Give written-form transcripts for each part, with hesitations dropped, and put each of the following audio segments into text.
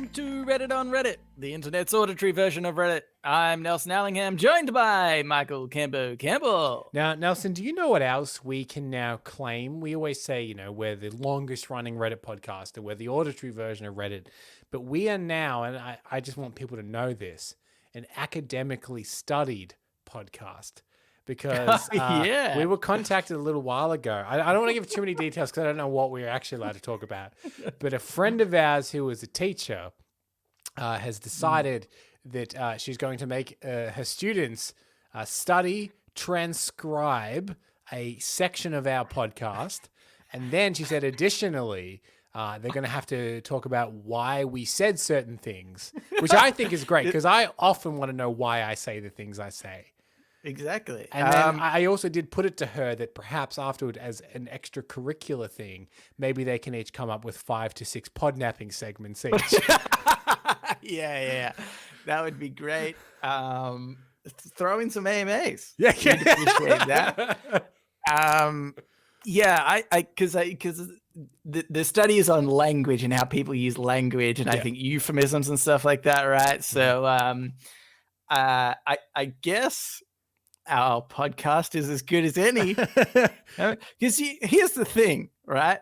Welcome to Reddit on Reddit, the internet's auditory version of Reddit. I'm Nelson Allingham, joined by Michael Campbell. Now, Nelson, do you know what else we can now claim? We always say, you know, we're the longest running Reddit podcast, or we're the auditory version of Reddit. But we are now, and I just want people to know this, an academically studied podcast. Because we were contacted a little while ago. I don't want to give too many details because I don't know what we're actually allowed to talk about. But a friend of ours who was a teacher has decided that she's going to make her students study, transcribe a section of our podcast. And then she said, additionally, they're going to have to talk about why we said certain things, which I think is great because I often want to know why I say the things I say. Exactly. And then I also did put it to her that perhaps afterward, as an extracurricular thing, maybe they can each come up with 5 to 6 podnapping segments each. Yeah. That would be great. Throw in some AMAs. Yeah. You'd appreciate that. Because the study is on language and how people use language, and I think euphemisms and stuff like that, right? So I guess our podcast is as good as any. Because here's the thing, right?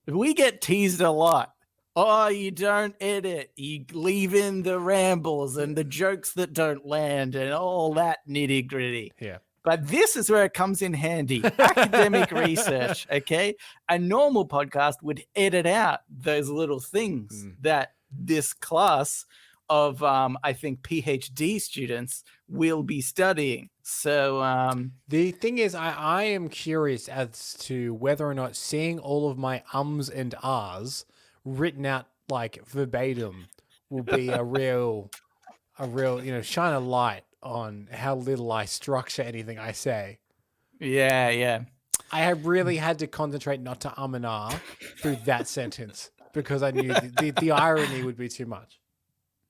We get teased a lot. Oh, you don't edit. You leave in the rambles and the jokes that don't land and all that nitty gritty. Yeah. But this is where it comes in handy. Academic research, okay? A normal podcast would edit out those little things that this class of, I think, PhD students will be studying. So the thing is, I am curious as to whether or not seeing all of my ums and ahs written out like verbatim will be a real, shine a light on how little I structure anything I say. Yeah. I have really had to concentrate not to and ah through that sentence because I knew the irony would be too much.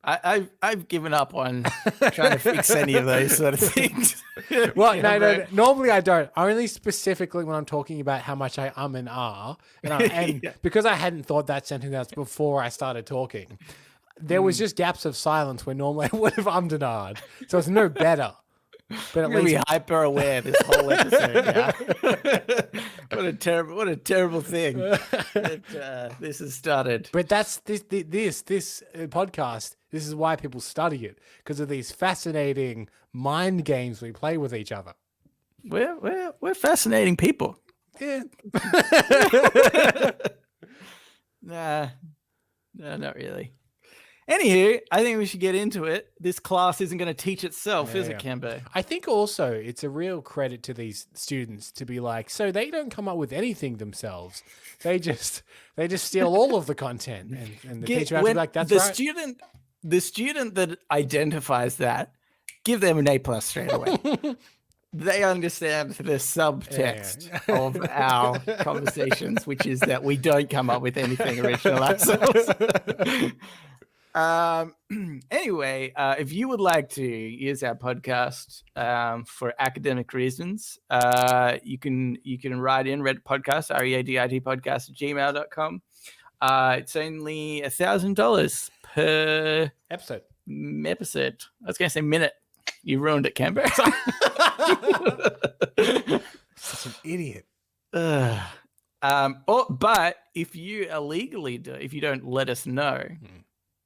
I've given up on trying to fix any of those sort of things. Well, no. Normally I don't. Only specifically when I'm talking about how much I and ah, and because I hadn't thought that sentence out before I started talking, there was just gaps of silence where normally I would have and ahed. So it's no better. But at least be hyper aware this whole episode. Yeah. What a terrible thing that this has started. But that's this podcast. This is why people study it, because of these fascinating mind games we play with each other. We're fascinating people. Yeah. No, not really. Anywho, I think we should get into it. This class isn't going to teach itself, is it, Cambo? I think also it's a real credit to these students to be like, so they don't come up with anything themselves. They just steal all of the content, and the teacher has to be like, that's right. The student that identifies that, give them an A+ straight away. They understand the subtext of our conversations, which is that we don't come up with anything original ourselves. Anyway, if you would like to use our podcast for academic reasons, you can write in readitpodcast, readitpodcast @gmail.com. It's only $1,000 per episode. I was going to say minute. You ruined it, Camber. Such an idiot. But if you illegally if you don't let us know,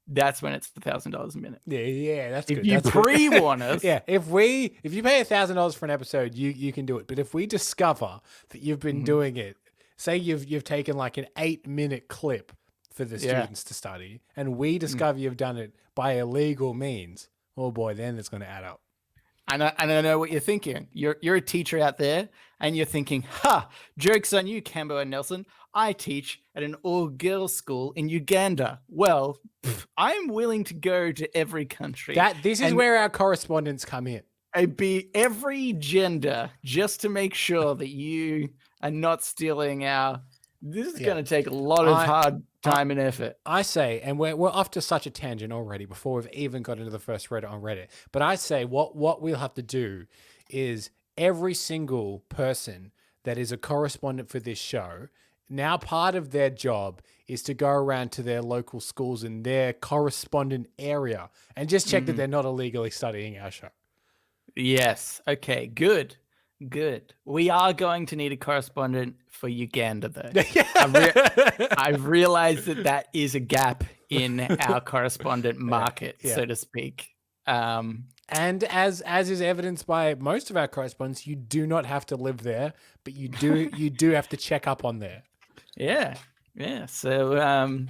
that's when it's $1,000 a minute. Yeah, that's good. If you pre-warn us. Yeah, if you pay $1,000 for an episode, you can do it. But if we discover that you've been doing it, say you've taken like an 8-minute clip for the students to study, and we discover you've done it by illegal means, oh boy, then it's going to add up. And I know what you're thinking. You're a teacher out there, and you're thinking, joke's on you, Cambo and Nelson. I teach at an all-girls school in Uganda. Well, I'm willing to go to every country. This is where our correspondents come in. I'd be every gender just to make sure that you are not stealing our... This is going to take a lot of hard time and effort. I say, and we're off to such a tangent already before we've even got into the first Reddit on Reddit, but I say what we'll have to do is every single person that is a correspondent for this show now part of their job is to go around to their local schools in their correspondent area and just check that they're not illegally studying our show. Yes. Okay, good. Good. We are going to need a correspondent for Uganda, though. I've realized that is a gap in our correspondent market, so to speak. And as is evidenced by most of our correspondents, you do not have to live there, but you do have to check up on there. Yeah. So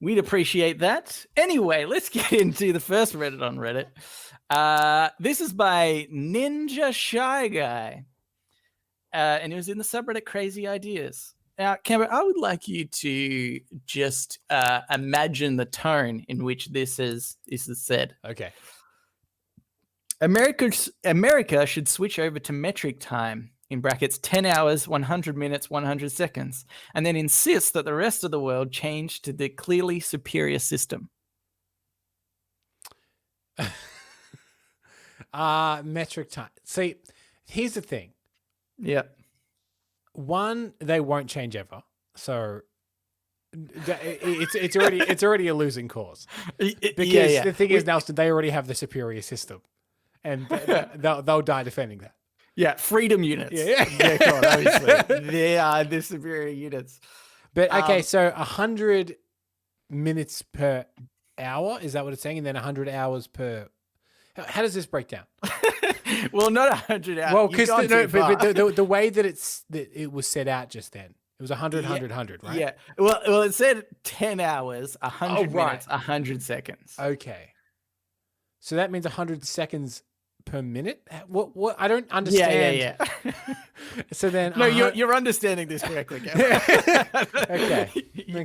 we'd appreciate that. Anyway, let's get into the first Reddit on Reddit. This is by Ninja Shy Guy, and it was in the subreddit Crazy Ideas. Now, Camber, I would like you to just imagine the tone in which this is said. Okay. America should switch over to metric time, in brackets 10 hours, 100 minutes, 100 seconds, and then insist that the rest of the world change to the clearly superior system. Metric time. See, here's the thing. Yeah. One, they won't change ever. So it's already a losing cause. Because the thing is, Nelson, they already have the superior system. And they'll die defending that. Yeah, freedom units. Yeah, God, obviously. They are the superior units. But okay, so 100 minutes per hour, is that what it's saying? And then 100 hours per... How does this break down? Well, not 100 hours. Well, because the way that it was set out just then, it was 100, 100, 100, right? Yeah. Well, it said 10 hours, 100 minutes, 100 seconds. Okay. So that means 100 seconds per minute? What? I don't understand. Yeah. So then... No, you're understanding this correctly, Gavin. Okay.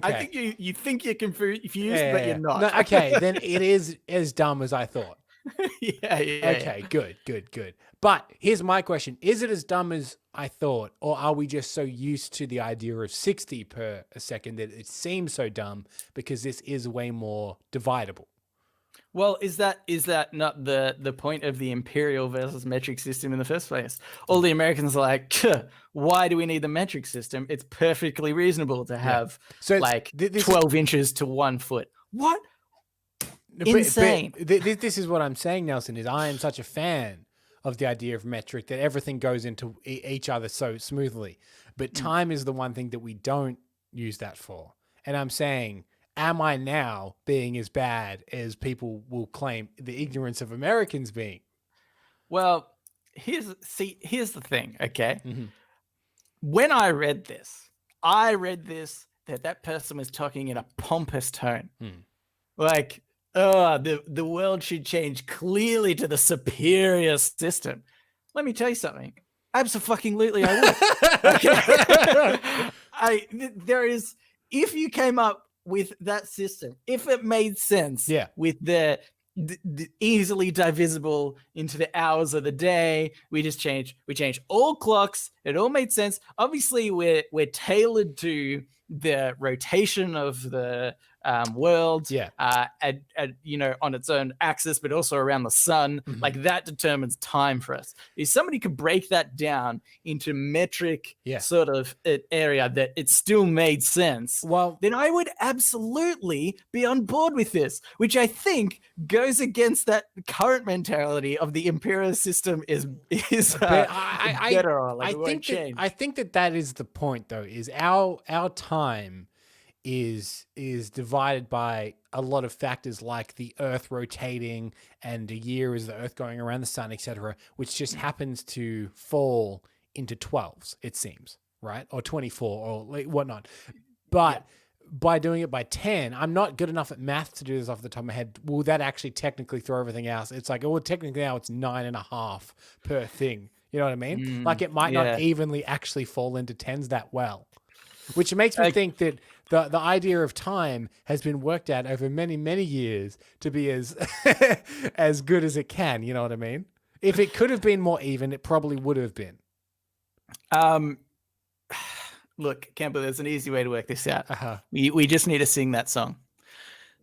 I think you think you're confused, but you're not. No, okay, then it is as dumb as I thought. Yeah. Okay, good. But here's my question. Is it as dumb as I thought, or are we just so used to the idea of 60 per a second that it seems so dumb because this is way more dividable? Well, is that not the point of the imperial versus metric system in the first place? All the Americans are like, why do we need the metric system? It's perfectly reasonable to have 12 inches to 1 foot. What? Insane. But this is what I'm saying, Nelson, is I am such a fan of the idea of metric that everything goes into each other so smoothly. But time is the one thing that we don't use that for. And I'm saying, am I now being as bad as people will claim the ignorance of Americans being? Well, here's the thing, okay? Mm-hmm. When I read this that person was talking in a pompous tone. Like, the world should change clearly to the superior system. Let me tell you something. Absolutely, I would. If you came up with that system, if it made sense, with the easily divisible into the hours of the day, we change all clocks. It all made sense. Obviously, we're tailored to the rotation of the world, on its own axis, but also around the sun. Mm-hmm. Like that determines time for us. If somebody could break that down into metric sort of area that it still made sense, well, then I would absolutely be on board with this, which I think goes against that current mentality of the imperial system is better. I think that is the point, though, is our time is divided by a lot of factors like the Earth rotating and a year is the Earth going around the sun, etc., which just happens to fall into 12s, it seems, right? Or 24 or whatnot. But by doing it by 10, I'm not good enough at math to do this off the top of my head. Will that actually technically throw everything else? It's like, technically now it's 9.5 per thing. You know what I mean? Like it might not evenly actually fall into 10s that well. Which makes me think that the idea of time has been worked out over many, many years to be as as good as it can. You know what I mean? If it could have been more even, it probably would have been. Look, Campbell, there's an easy way to work this out. We just need to sing that song.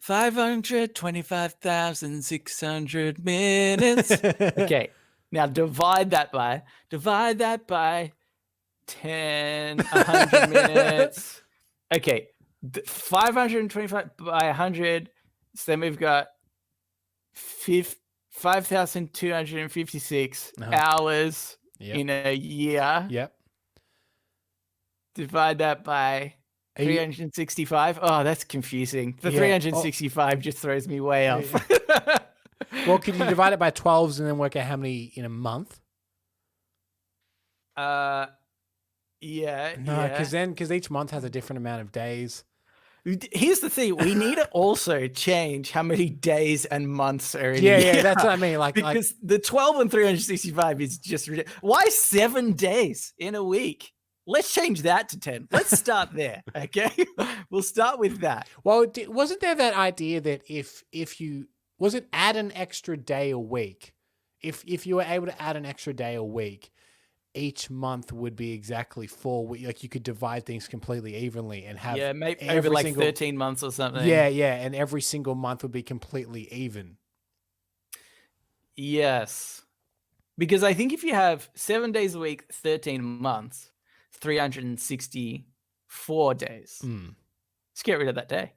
525,600 minutes. Okay, now divide that by 10, 100 minutes. Okay, 525 by 100. So then we've got 5,256 hours in a year. Yep. Divide that by 365. Oh, that's confusing. The 365 just throws me way off. Well, could you divide it by 12s and then work out how many in a month? Yeah. No, because each month has a different amount of days. Here's the thing: we need to also change how many days and months are in a year. Yeah, that's what I mean. Because the 12 and 365 is just ridiculous. Why 7 days in a week? Let's change that to 10. Let's start there. Okay, we'll start with that. Well, wasn't there that idea that if you add an extra day a week, if you were able to add an extra day a week, each month would be exactly 4 weeks. Like you could divide things completely evenly and have maybe over like 13 months or something. Yeah, and every single month would be completely even. Yes, because I think if you have 7 days a week, 13 months, 364 days. Let's get rid of that day.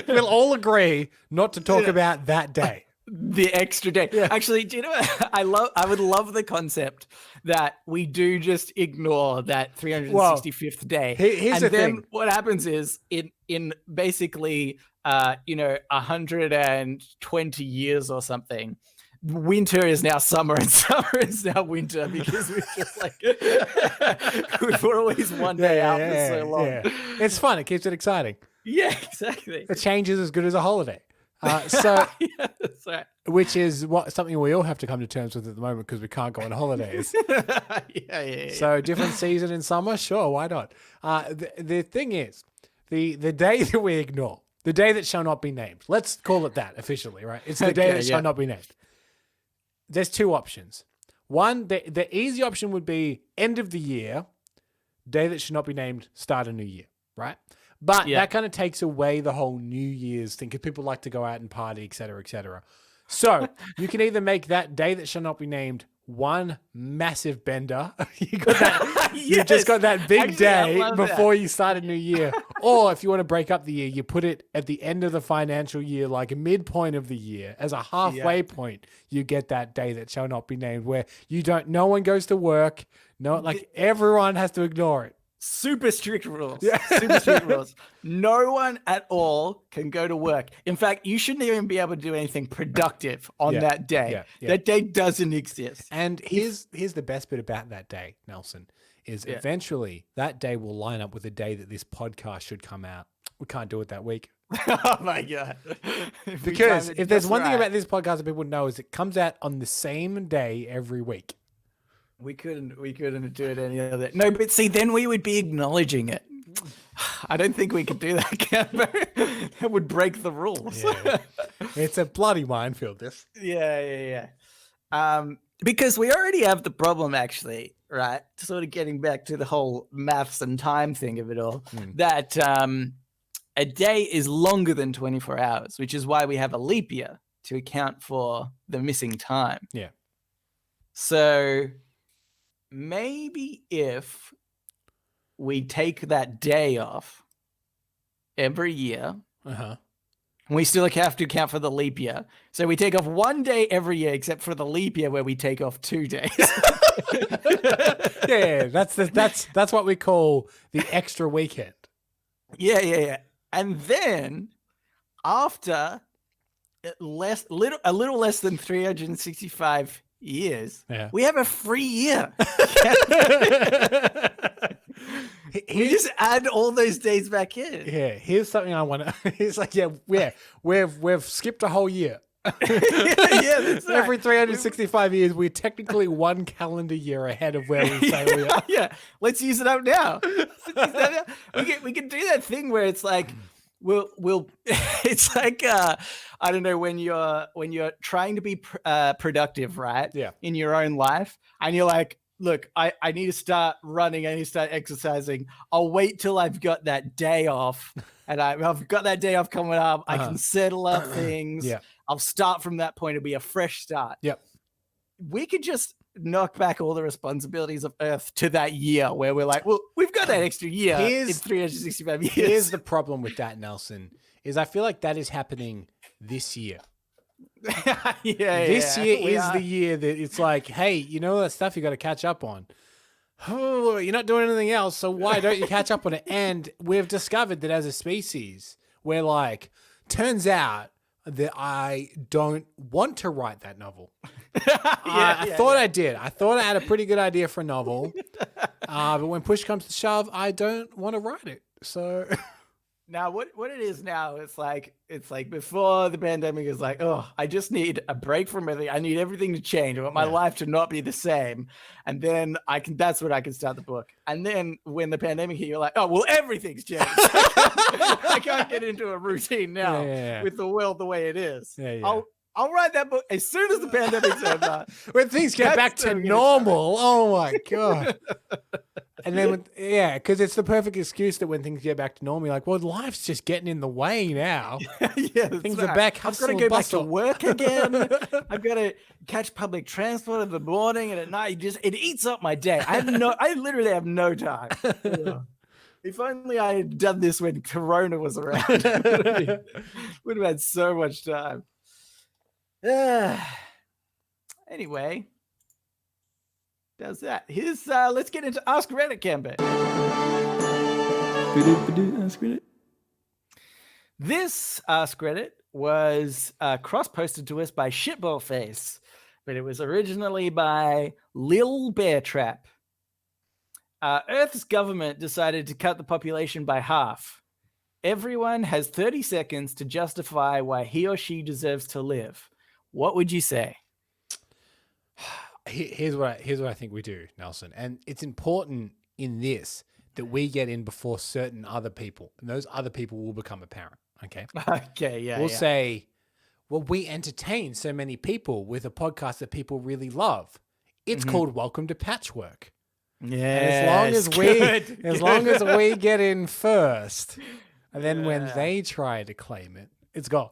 We'll all agree not to talk about that day. The extra day. Yeah. Actually, do you know what? I would love the concept that we do just ignore that 365th day. Here's the thing. What happens is in basically 120 years or something, winter is now summer and summer is now winter because we've just we've always one day out for so long. Yeah. It's fun. It keeps it exciting. Yeah, exactly. A change is as good as a holiday. So, yeah, that's right. Which is something we all have to come to terms with at the moment because we can't go on holidays. Yeah. So different season in summer, sure, why not? The thing is, the day that we ignore, the day that shall not be named. Let's call it that officially, right? It's the day that shall not be named. There's 2 options. One, the easy option would be end of the year, day that should not be named, start a new year, right? But that kind of takes away the whole New Year's thing because people like to go out and party, et cetera, et cetera. So you can either make that day that shall not be named one massive bender. You've just got that big day before you start a new year. Or if you want to break up the year, you put it at the end of the financial year, like a midpoint of the year. As a halfway point, you get that day that shall not be named where no one goes to work. Everyone has to ignore it. Super strict rules. Yeah. Super strict rules. No one at all can go to work. In fact, you shouldn't even be able to do anything productive on that day. Yeah. That day doesn't exist. And here's the best bit about that day, Nelson, is eventually that day will line up with the day that this podcast should come out. We can't do it that week. Oh my God. Because if there's one thing about this podcast that people know is it comes out on the same day every week. We couldn't do it any other. No, but see, then we would be acknowledging it. I don't think we could do that, Cambo. That would break the rules. Yeah. It's a bloody minefield, this. Yeah. Because we already have the problem, actually, right? Sort of getting back to the whole maths and time thing of it all, that a day is longer than 24 hours, which is why we have a leap year to account for the missing time. Yeah. So maybe if we take that day off every year, we still have to account for the leap year. So we take off one day every year, except for the leap year where we take off 2 days. Yeah, that's what we call the extra weekend. Yeah. And then after a little less than 365 years, we have a free year. We just add all those days back in. Yeah, here's something I want to. It's like, we've skipped a whole year. That's right. Every 365 years, we're technically 1 calendar year ahead of where we say we are. Yeah, let's use it up now. We can do that thing where it's like we'll it's like I don't know, when you're trying to be productive, right? Yeah. In your own life, and you're like, look, I need to start running. I need to start exercising. I'll wait till I've got that day off, and I've got that day off coming up. I can settle up things. Yeah. I'll start from that point. It'll be a fresh start. Yep. We could just knock back all the responsibilities of Earth to that year where we're like, well, we've got that extra year in 365 years. Here's the problem with that, Nelson, is I feel like that is happening this year. This year is the year that it's like, hey, you know that stuff you got to catch up on. Oh, you're not doing anything else, so why don't you catch up on it? And we've discovered that as a species, we're like, turns out that I don't want to write that novel. I thought I did. I thought I had a pretty good idea for a novel. But when push comes to shove, I don't want to write it. So now what it is now, it's like before the pandemic is like, oh, I just need a break from everything. I need everything to change. I want my life to not be the same. And then that's when I can start the book. And then when the pandemic hit, you're like, oh, well, everything's changed. I can't get into a routine now with the world the way it is. I'll write that book as soon as the pandemic's over. When things get back to normal. Oh my God. And then, because it's the perfect excuse that when things get back to normal, you're like, well, life's just getting in the way now. Things are back. I've got to go back to work again. I've got to catch public transport in the morning and at night. It eats up my day. I literally have no time. If only I had done this when Corona was around. Would have had so much time. Anyway, does that. Here's let's get into Ask Reddit, Campbell. Ask Reddit. This Ask Reddit was cross-posted to us by Shitballface, but it was originally by Lil Bear Trap. Earth's government decided to cut the population by half. Everyone has 30 seconds to justify why he or she deserves to live. What would you say? Here's what I think we do, Nelson. And it's important in this that we get in before certain other people. And those other people will become apparent. Okay? Okay, yeah. We'll say, well, we entertain so many people with a podcast that people really love. It's called Welcome to Patchwork. Yeah. As long as we get in first, and then when they try to claim it, it's gone.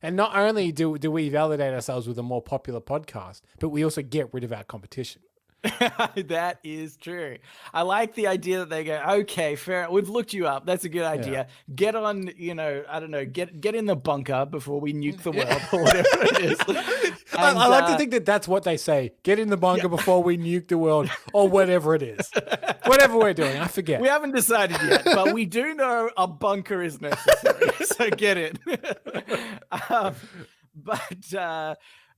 And not only do we validate ourselves with a more popular podcast, but we also get rid of our competition. That is true. I like the idea that they go, okay, fair. We've looked you up. That's a good idea. Yeah. Get on, I don't know, get in the bunker before we nuke the world or whatever it is. And, I like to think that that's what they say. Get in the bunker before we nuke the world or whatever it is. Whatever we're doing. I forget. We haven't decided yet, but we do know a bunker is necessary. So get it.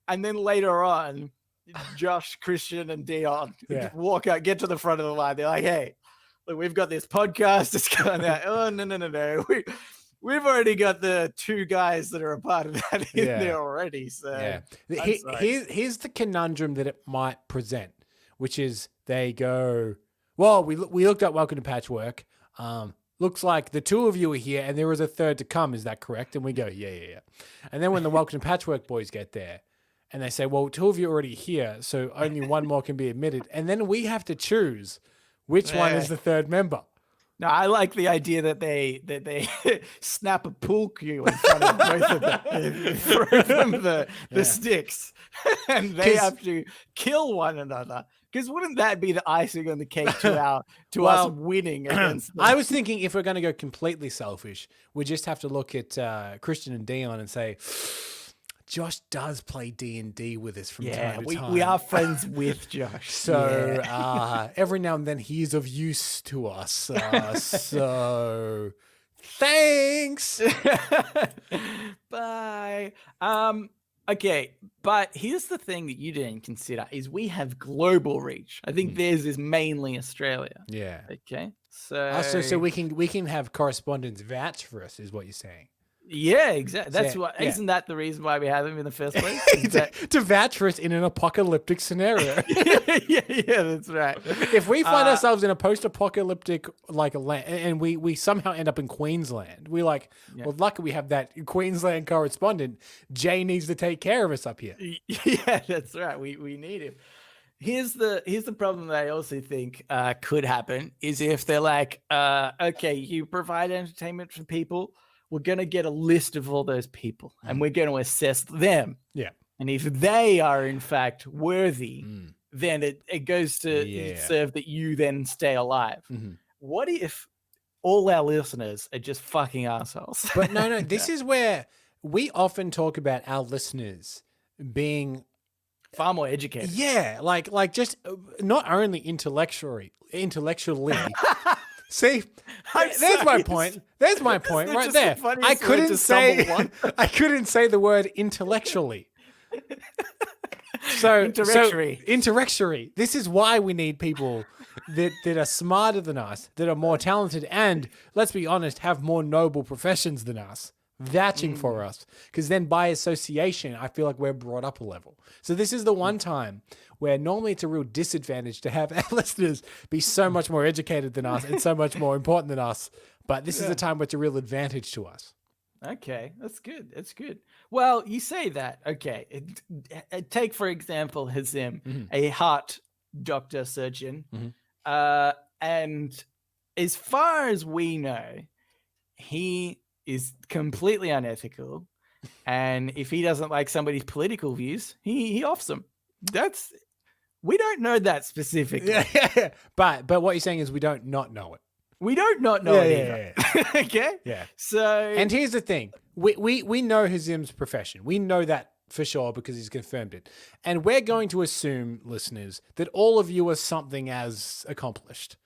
And then later on, Josh, Christian, and Dion walk out, get to the front of the line. They're like, hey, look, we've got this podcast. It's going out. Oh, no. We've already got the two guys that are a part of that in there already. So here's the conundrum that it might present, which is they go, well, we looked up Welcome to Patchwork. Looks like the two of you are here and there was a third to come. Is that correct? And we go, yeah. And then when the Welcome to Patchwork boys get there, and they say, well, two of you are already here, so only one more can be admitted. And then we have to choose which one is the third member. No, I like the idea that they snap a pool cue in front of both of them. They throw them the sticks, and they have to kill one another. Because wouldn't that be the icing on the cake to us winning against them? I was thinking if we're going to go completely selfish, we just have to look at Christian and Dion and say, Josh does play D&D with us from time to time. We are friends with Josh. So every now and then he is of use to us. So thanks. Bye. Okay, but here's the thing that you didn't consider is we have global reach. I think theirs is mainly Australia. Yeah. Okay. So so we can have correspondents vouch for us is what you're saying. Yeah, exactly. That's isn't that the reason why we have them in the first place? to vouch for us in an apocalyptic scenario. yeah, that's right. If we find ourselves in a post-apocalyptic land, and we somehow end up in Queensland, we're like, well, lucky we have that Queensland correspondent. Jay needs to take care of us up here. Yeah, that's right. We need him. Here's the problem that I also think could happen is if they're like, okay, you provide entertainment for people. We're going to get a list of all those people and we're going to assess them. Yeah. And if they are in fact worthy, then it goes to serve that you then stay alive. What if all our listeners are just fucking assholes? But no, this is where we often talk about our listeners being far more educated. Yeah, like just not only intellectually. See, there's my point. There's my point right there. I couldn't say the word intellectually. So interactory. This is why we need people that are smarter than us, that are more talented, and let's be honest, have more noble professions than us, vouching for us. Because then by association, I feel like we're brought up a level. So this is the one time where normally it's a real disadvantage to have our listeners be so much more educated than us and so much more important than us. But this is the time where it's a real advantage to us. Okay, that's good. That's good. Well, you say that. Okay. Take, for example, Hazim, a heart doctor surgeon. And as far as we know, he is completely unethical. And if he doesn't like somebody's political views, he offs them. We don't know that specifically. Yeah. But what you're saying is we don't not know it. We don't not know it either. Yeah. Okay? Yeah. So, and here's the thing. We know Hazim's profession. We know that for sure because he's confirmed it. And we're going to assume, listeners, that all of you are something as accomplished.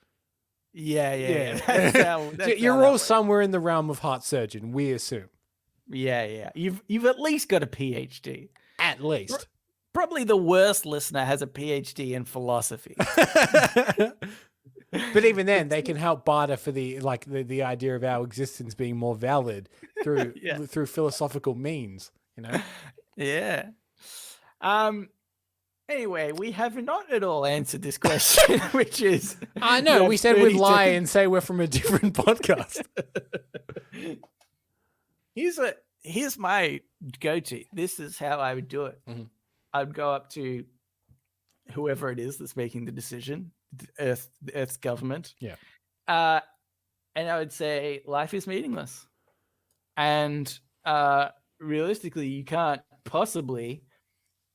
Yeah. You're all somewhere in the realm of heart surgeon, we assume. Yeah. You've at least got a PhD. At least. Probably the worst listener has a PhD in philosophy. But even then, they can help barter for the idea of our existence being more valid through philosophical means, you know? Yeah. Anyway, we have not at all answered this question, which is... I know, we said we'd lie and say we're from a different podcast. Here's my go-to. This is how I would do it. I'd go up to whoever it is that's making the decision, the Earth's government. Yeah. And I would say, life is meaningless. And realistically, you can't possibly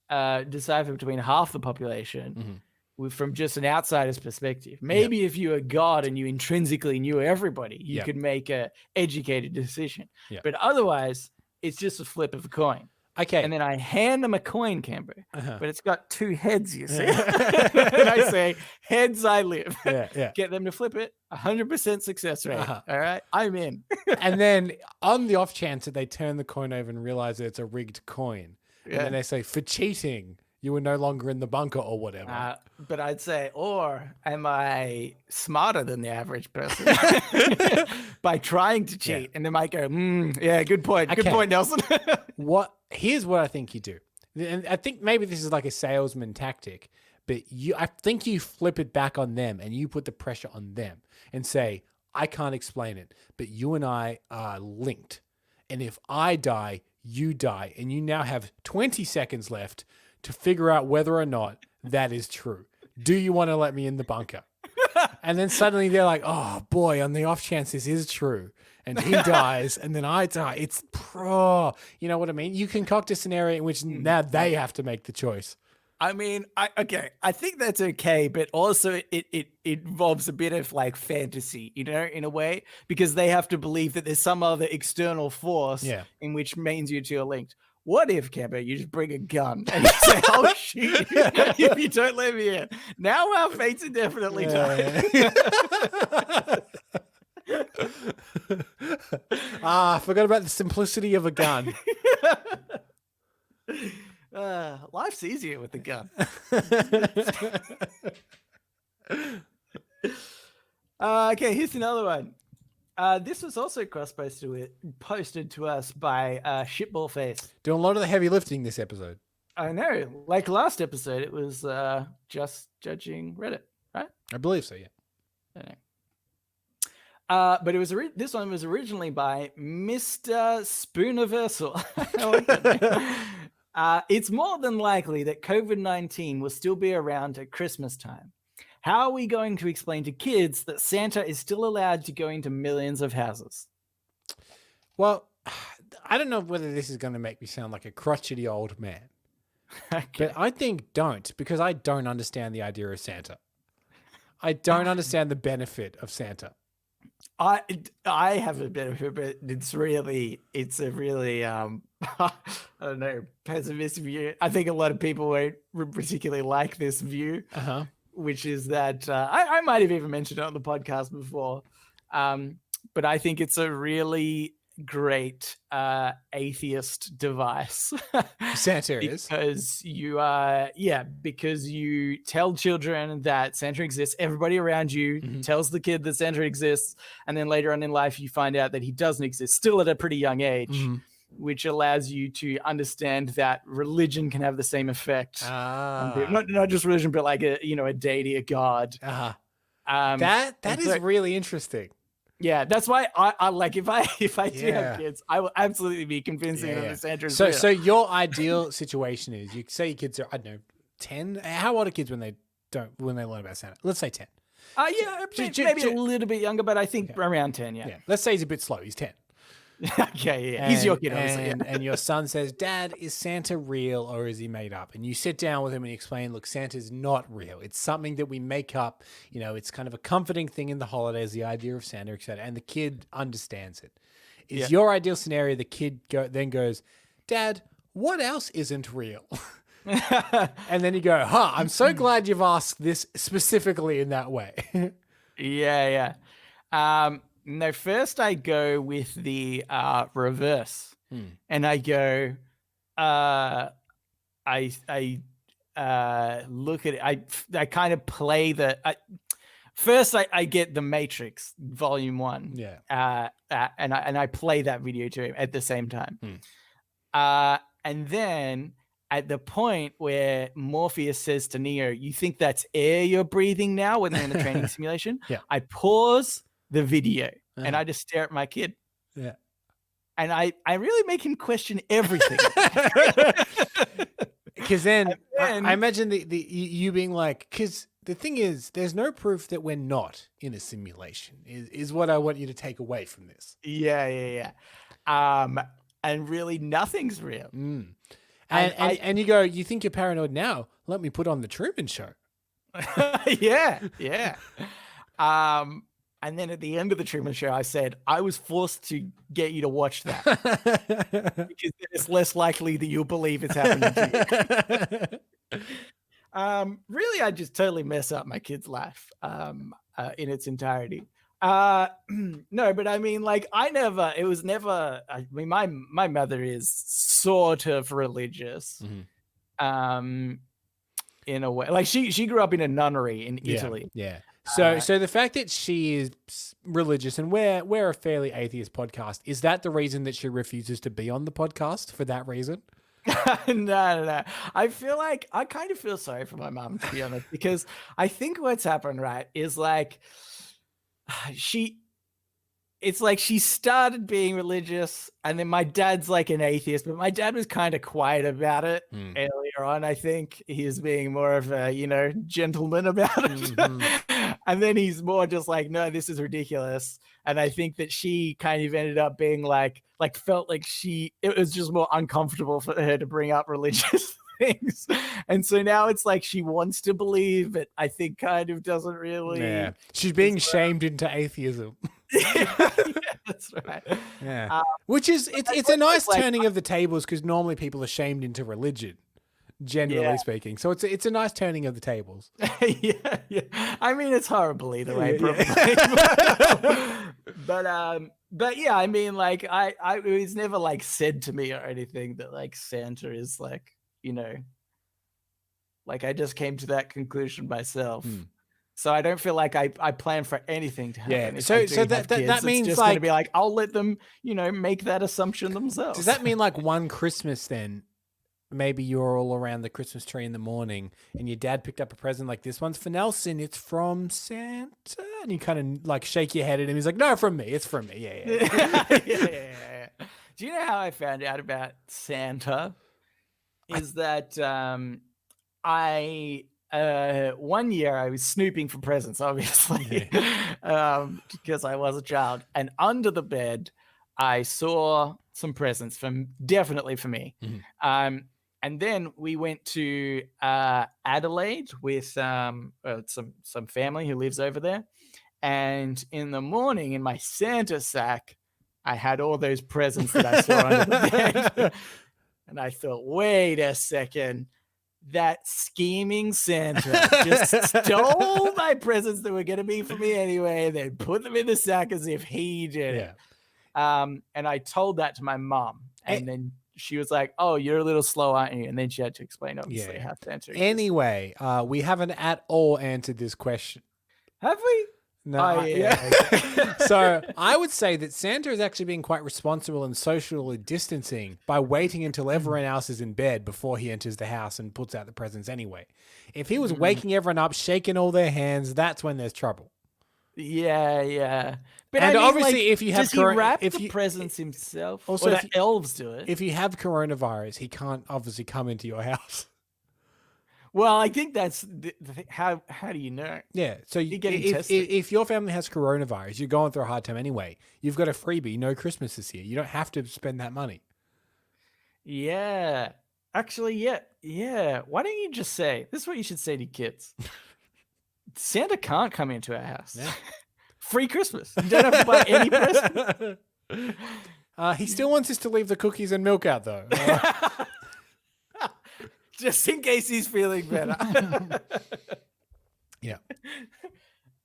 decipher between half the population from just an outsider's perspective. Maybe if you were God and you intrinsically knew everybody, you could make a educated decision. But otherwise, it's just a flip of a coin. Okay. And then I hand them a coin, Cambo, but it's got two heads, you see. And I say, heads I live. Yeah. Get them to flip it, 100% success rate. All right, I'm in. And then on the off chance that they turn the coin over and realize that it's a rigged coin, and then they say, for cheating, you were no longer in the bunker or whatever. But I'd say, or am I smarter than the average person by trying to cheat? And they might go, good point. Okay. Good point, Nelson. Here's what I think you do. And I think maybe this is like a salesman tactic, but I think you flip it back on them and you put the pressure on them and say, I can't explain it, but you and I are linked. And if I die, you die. And you now have 20 seconds left to figure out whether or not that is true. Do you want to let me in the bunker? And then suddenly they're like, oh boy, on the off chance this is true. And he dies and then I die. It's you know what I mean? You concoct a scenario in which now they have to make the choice. I mean, I think that's okay, but also it involves a bit of like fantasy, you know, in a way, because they have to believe that there's some other external force in which means you two are linked. What if, Cambo, you just bring a gun and you say, I'll shoot you if you don't let me in? Now our fates are definitely tied. I forgot about the simplicity of a gun. Life's easier with the gun. Okay, here's another one. This was also posted to us by Shitballface. Doing a lot of the heavy lifting this episode. I know. Like last episode, it was just judging Reddit, right? I believe so, yeah. I know. But it was this one was originally by Mr. Spooniversal. I like that name. It's more than likely that COVID-19 will still be around at Christmas time. How are we going to explain to kids that Santa is still allowed to go into millions of houses? Well, I don't know whether this is going to make me sound like a crotchety old man, Okay. But I think don't, because I don't understand the idea of Santa. I don't understand the benefit of Santa. I have a benefit, but it's a really I don't know, pessimistic view. I think a lot of people won't particularly like this view, which is that I might have even mentioned it on the podcast before, but I think it's a really great atheist device. Santa is. Because you tell children that Santa exists. Everybody around you tells the kid that Santa exists, and then later on in life you find out that he doesn't exist, still at a pretty young age, which allows you to understand that religion can have the same effect. Not just religion, but like a deity, a god. That is really interesting. Yeah, that's why I like, if I do have kids, I will absolutely be convincing them that Santa is real. So your ideal situation is, you say your kids are, I don't know, 10. How old are kids when they learn about Santa? Let's say 10. Maybe a little bit younger, but I think around 10. Yeah. Let's say he's a bit slow. He's 10. Okay, yeah. He's your kid, obviously. And your son says, Dad, is Santa real or is he made up? And you sit down with him and you explain, look, Santa's not real. It's something that we make up. It's kind of a comforting thing in the holidays, the idea of Santa, etc. And the kid understands it. Is your ideal scenario, the kid then goes, Dad, what else isn't real? And then you go, I'm so glad you've asked this specifically in that way. Yeah. No, first I go with the reverse, and I go, I look at it. I kind of play first I get The Matrix Volume 1, and I play that video to him at the same time, and then at the point where Morpheus says to Neo, "You think that's air you're breathing now?" when they're in the training simulation, I pause the video and I just stare at my kid. And I really make him question everything. Because then I imagine you being like, because the thing is, there's no proof that we're not in a simulation, is what I want you to take away from this. Yeah. And really nothing's real. And you go, you think you're paranoid now? Let me put on the Truman Show. Yeah. And then at the end of the Truman Show, I said, I was forced to get you to watch that because it's less likely that you'll believe it's happening to you. Really, I just totally mess up my kid's life in its entirety. No, but I mean, like, my mother is sort of religious. In a way, like she grew up in a nunnery in Italy. So the fact that she is religious, and we're a fairly atheist podcast, is that the reason that she refuses to be on the podcast for that reason? No. I feel like I kind of feel sorry for my mom, to be honest, because I think what's happened, right, is like it's like she started being religious, and then my dad's like an atheist, but my dad was kind of quiet about it earlier on. I think he was being more of a, gentleman about it. And then he's more just like, no, this is ridiculous. And I think that she kind of ended up being felt like it was just more uncomfortable for her to bring up religious things. And so now it's like she wants to believe, but I think kind of doesn't really. Yeah. She's being shamed into atheism. Yeah, that's right. Yeah. Which is, it's a nice turning of the tables, because normally people are shamed into religion, generally speaking. So it's a nice turning of the tables. Yeah. I mean, it's horrible either way, probably. But yeah, I mean, like, it was never like said to me or anything that like Santa is like, like I just came to that conclusion myself. So I don't feel like I plan for anything to happen. So that means it's just going to be like, I'll let them, make that assumption themselves. Does that mean like one Christmas then, maybe you're all around the Christmas tree in the morning and your dad picked up a present like, this one's for Nelson, it's from Santa? And you kind of like shake your head at him. He's like, no, from me. It's from me. Yeah. Do you know how I found out about Santa? Is that one year I was snooping for presents, obviously, because I was a child. And under the bed, I saw some presents definitely for me. And And then we went to Adelaide with some family who lives over there. And in the morning, in my Santa sack, I had all those presents that I saw under the bed. And I thought, wait a second. That scheming Santa just stole my presents that were going to be for me anyway, and then put them in the sack as if he did it. And I told that to my mom, and then she was like, "Oh, you're a little slow, aren't you?" And then she had to explain, obviously, how Santa is. Anyway, we haven't at all answered this question. Have we? No. So I would say that Santa is actually being quite responsible and socially distancing by waiting until everyone else is in bed before he enters the house and puts out the presents anyway. If he was waking everyone up, shaking all their hands, that's when there's trouble. Yeah. But and obviously, if you have does he wrap the presents himself? Also, or the elves do it. If you have coronavirus, he can't obviously come into your house. Well, I think that's how do you know? Yeah, so if your family has coronavirus, you're going through a hard time anyway. You've got a freebie, no Christmas this year. You don't have to spend that money. Yeah. Actually, yeah. Why don't you just say, this is what you should say to kids. Santa can't come into our house. Yeah. Free Christmas. You don't have to buy any presents. He still wants us to leave the cookies and milk out, though. Just in case he's feeling better. Yeah.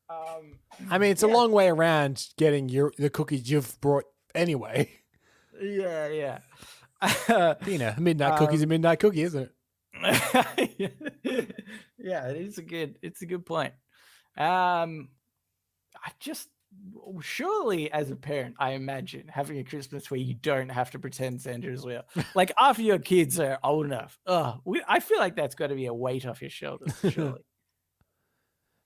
I mean, it's a long way around getting the cookies you've brought anyway. Yeah. Midnight cookie's a midnight cookie, isn't it? Yeah, it's a good point. Surely as a parent, I imagine having a Christmas where you don't have to pretend Santa as well. Like after your kids are old enough, I feel like that's got to be a weight off your shoulders, surely.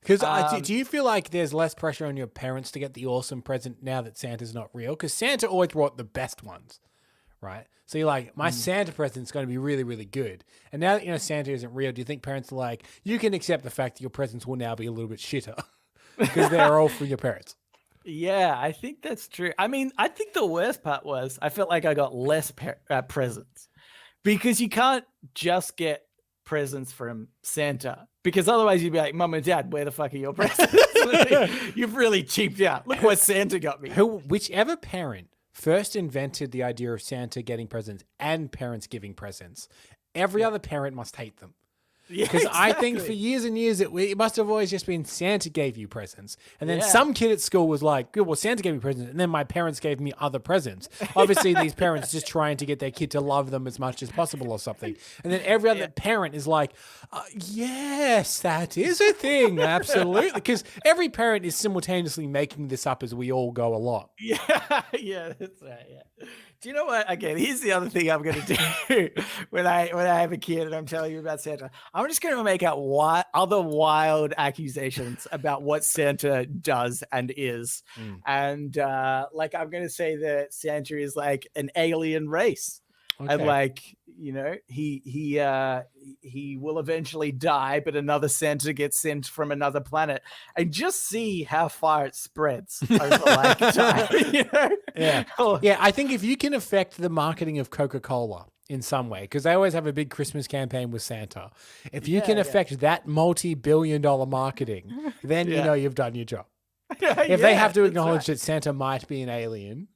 Because do you feel like there's less pressure on your parents to get the awesome present now that Santa's not real? Because Santa always brought the best ones, right? So you're like, my Santa present's going to be really, really good. And now that Santa isn't real, do you think parents are like, you can accept the fact that your presents will now be a little bit shitter because they're all for your parents? Yeah, I think that's true. I mean, I think the worst part was I felt like I got less presents because you can't just get presents from Santa because otherwise you'd be like, Mum and Dad, where the fuck are your presents? You've really cheaped out. Look what Santa got me. Whichever parent first invented the idea of Santa getting presents and parents giving presents, every other parent must hate them. Because exactly. I think for years and years, it must have always just been Santa gave you presents. And then some kid at school was like, good, well, Santa gave me presents. And then my parents gave me other presents. Obviously, these parents just trying to get their kid to love them as much as possible or something. And then every other parent is like, yes, that is a thing. Absolutely. Because every parent is simultaneously making this up as we all go along. Yeah, that's right. Yeah. Do you know what? Again, here's the other thing I'm going to do when I have a kid and I'm telling you about Santa. I'm just going to make out other wild accusations about what Santa does and is. And I'm going to say that Santa is like an alien race. Okay. And he will eventually die, but another Santa gets sent from another planet, and just see how far it spreads over time. Yeah. I think if you can affect the marketing of Coca-Cola in some way, because they always have a big Christmas campaign with Santa. If you can affect that multi-billion-dollar marketing, then you've done your job. If they have to acknowledge that Santa might be an alien.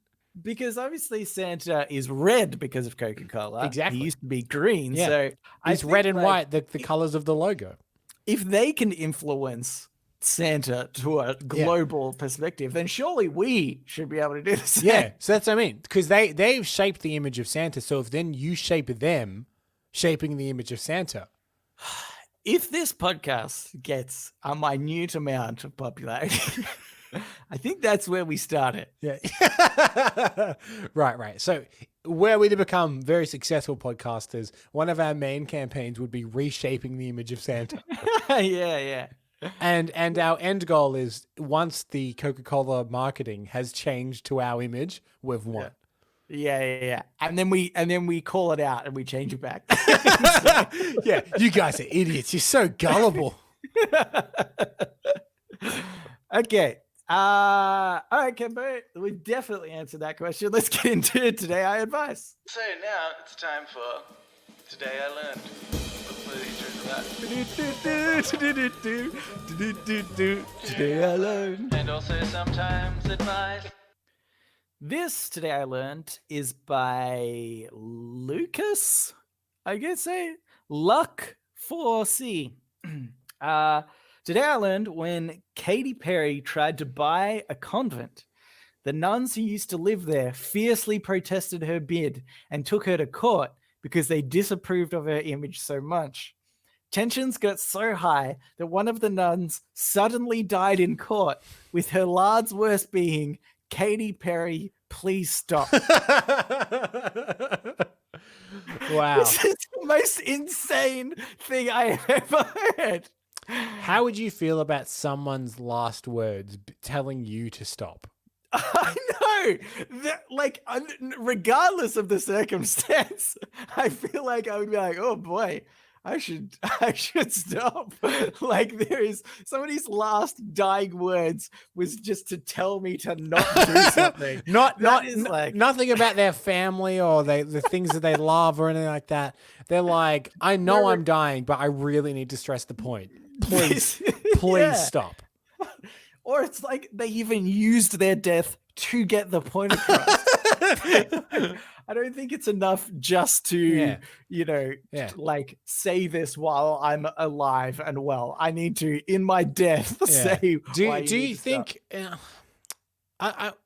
Because obviously Santa is red because of Coca-Cola. Exactly. He used to be green. Yeah. So he's red and white, the colors of the logo. If they can influence Santa to a global perspective, then surely we should be able to do the same. Yeah, so that's what I mean. Because they've shaped the image of Santa. So if then you shape them shaping the image of Santa. If this podcast gets a minute amount of popularity... I think that's where we started. Yeah. Right. So were we to become very successful podcasters, one of our main campaigns would be reshaping the image of Santa. Yeah. And our end goal is once the Coca-Cola marketing has changed to our image, we've won. Yeah. And then we call it out and we change it back. Yeah, you guys are idiots. You're so gullible. Okay. All right, Kembo, we definitely answered that question. Let's get into it today. I advise. So now it's time for Today I learned. Let's play the intro to that. Today I learned. And also sometimes advice. This Today I Learned is by Lucas, I guess Luck 4C. Today I learned when Katy Perry tried to buy a convent, the nuns who used to live there fiercely protested her bid and took her to court because they disapproved of her image so much. Tensions got so high that one of the nuns suddenly died in court, with her last words being, "Katy Perry, please stop." Wow. This is the most insane thing I have ever heard. How would you feel about someone's last words telling you to stop? I know that, like, regardless of the circumstance, I feel like I would be like, oh boy, I should stop. Like, there is somebody's last dying words was just to tell me to not do something. Nothing about their family or the things that they love or anything like that. They're like, I know I'm dying, but I really need to stress the point. Please stop. Or it's like they even used their death to get the point across. I don't think it's enough just to, like, say this while I'm alive and well. I need to, in my death, say. Do you think? We're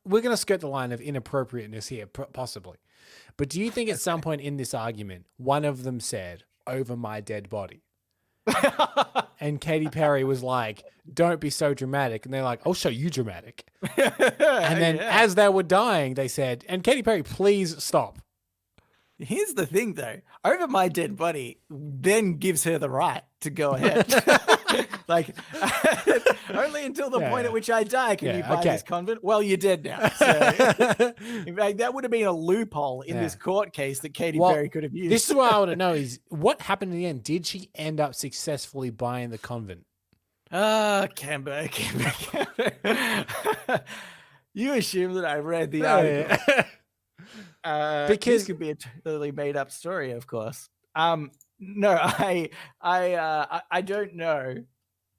going to skirt the line of inappropriateness here, possibly. But do you think at some point in this argument, one of them said, "Over my dead body"? And Katy Perry was like, "Don't be so dramatic." And they're like, "I'll show you dramatic." And then as they were dying, they said, "And Katy Perry, please stop." Here's the thing, though. "Over my dead body" then gives her the right to go ahead. Like, only until the point at which I die can you buy this convent. Well, you're dead now. So, in fact, that would have been a loophole in this court case that Katy Perry could have used. This is what I want to know is what happened in the end. Did she end up successfully buying the convent? Camber. You assume that I read the article. Because this could be a totally made up story, of course. No, I don't know.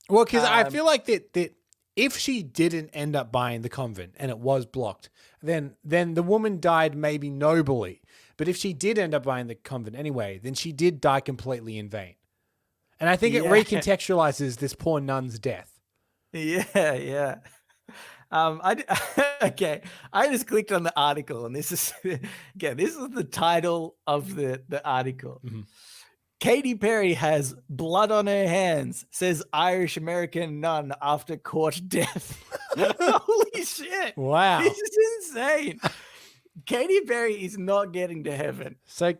Well, because I feel like that if she didn't end up buying the convent and it was blocked, then the woman died maybe nobly. But if she did end up buying the convent anyway, then she did die completely in vain. And I think it recontextualizes this poor nun's death. Yeah. I just clicked on the article, and this is the title of the article. Mm-hmm. Katy Perry has blood on her hands, says Irish American nun after court death. Holy shit. Wow. This is insane. Katy Perry is not getting to heaven. So,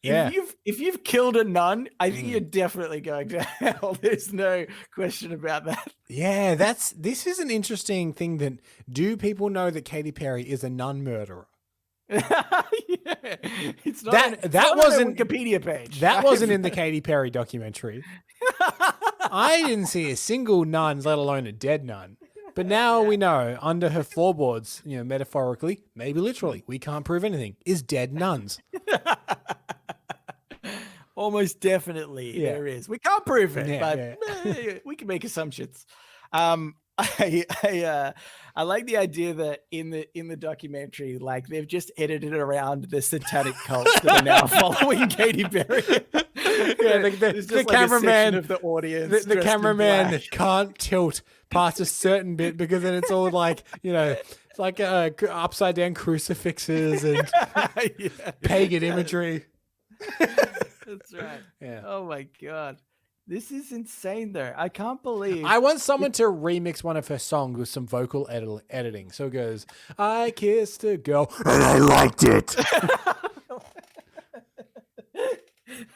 If you've killed a nun, I think you're definitely going to hell. There's no question about that. Yeah, this is an interesting thing. That do people know that Katy Perry is a nun murderer? It's not that wasn't on a Wikipedia page. That wasn't in the Katy Perry documentary. I didn't see a single nun, let alone a dead nun. But now we know under her floorboards, metaphorically, maybe literally, we can't prove anything, is dead nuns. Almost definitely there is. We can't prove it, but we can make assumptions. I like the idea that in the documentary, like, they've just edited around the satanic cults that are now following Katy Perry. The cameraman of the audience. The cameraman can't tilt past a certain bit because then it's all like, it's like upside down crucifixes and pagan imagery. That's right. Yeah. Oh my God. This is insane, though. I can't believe. I want someone to remix one of her songs with some vocal editing. So it goes, "I kissed a girl and I liked it."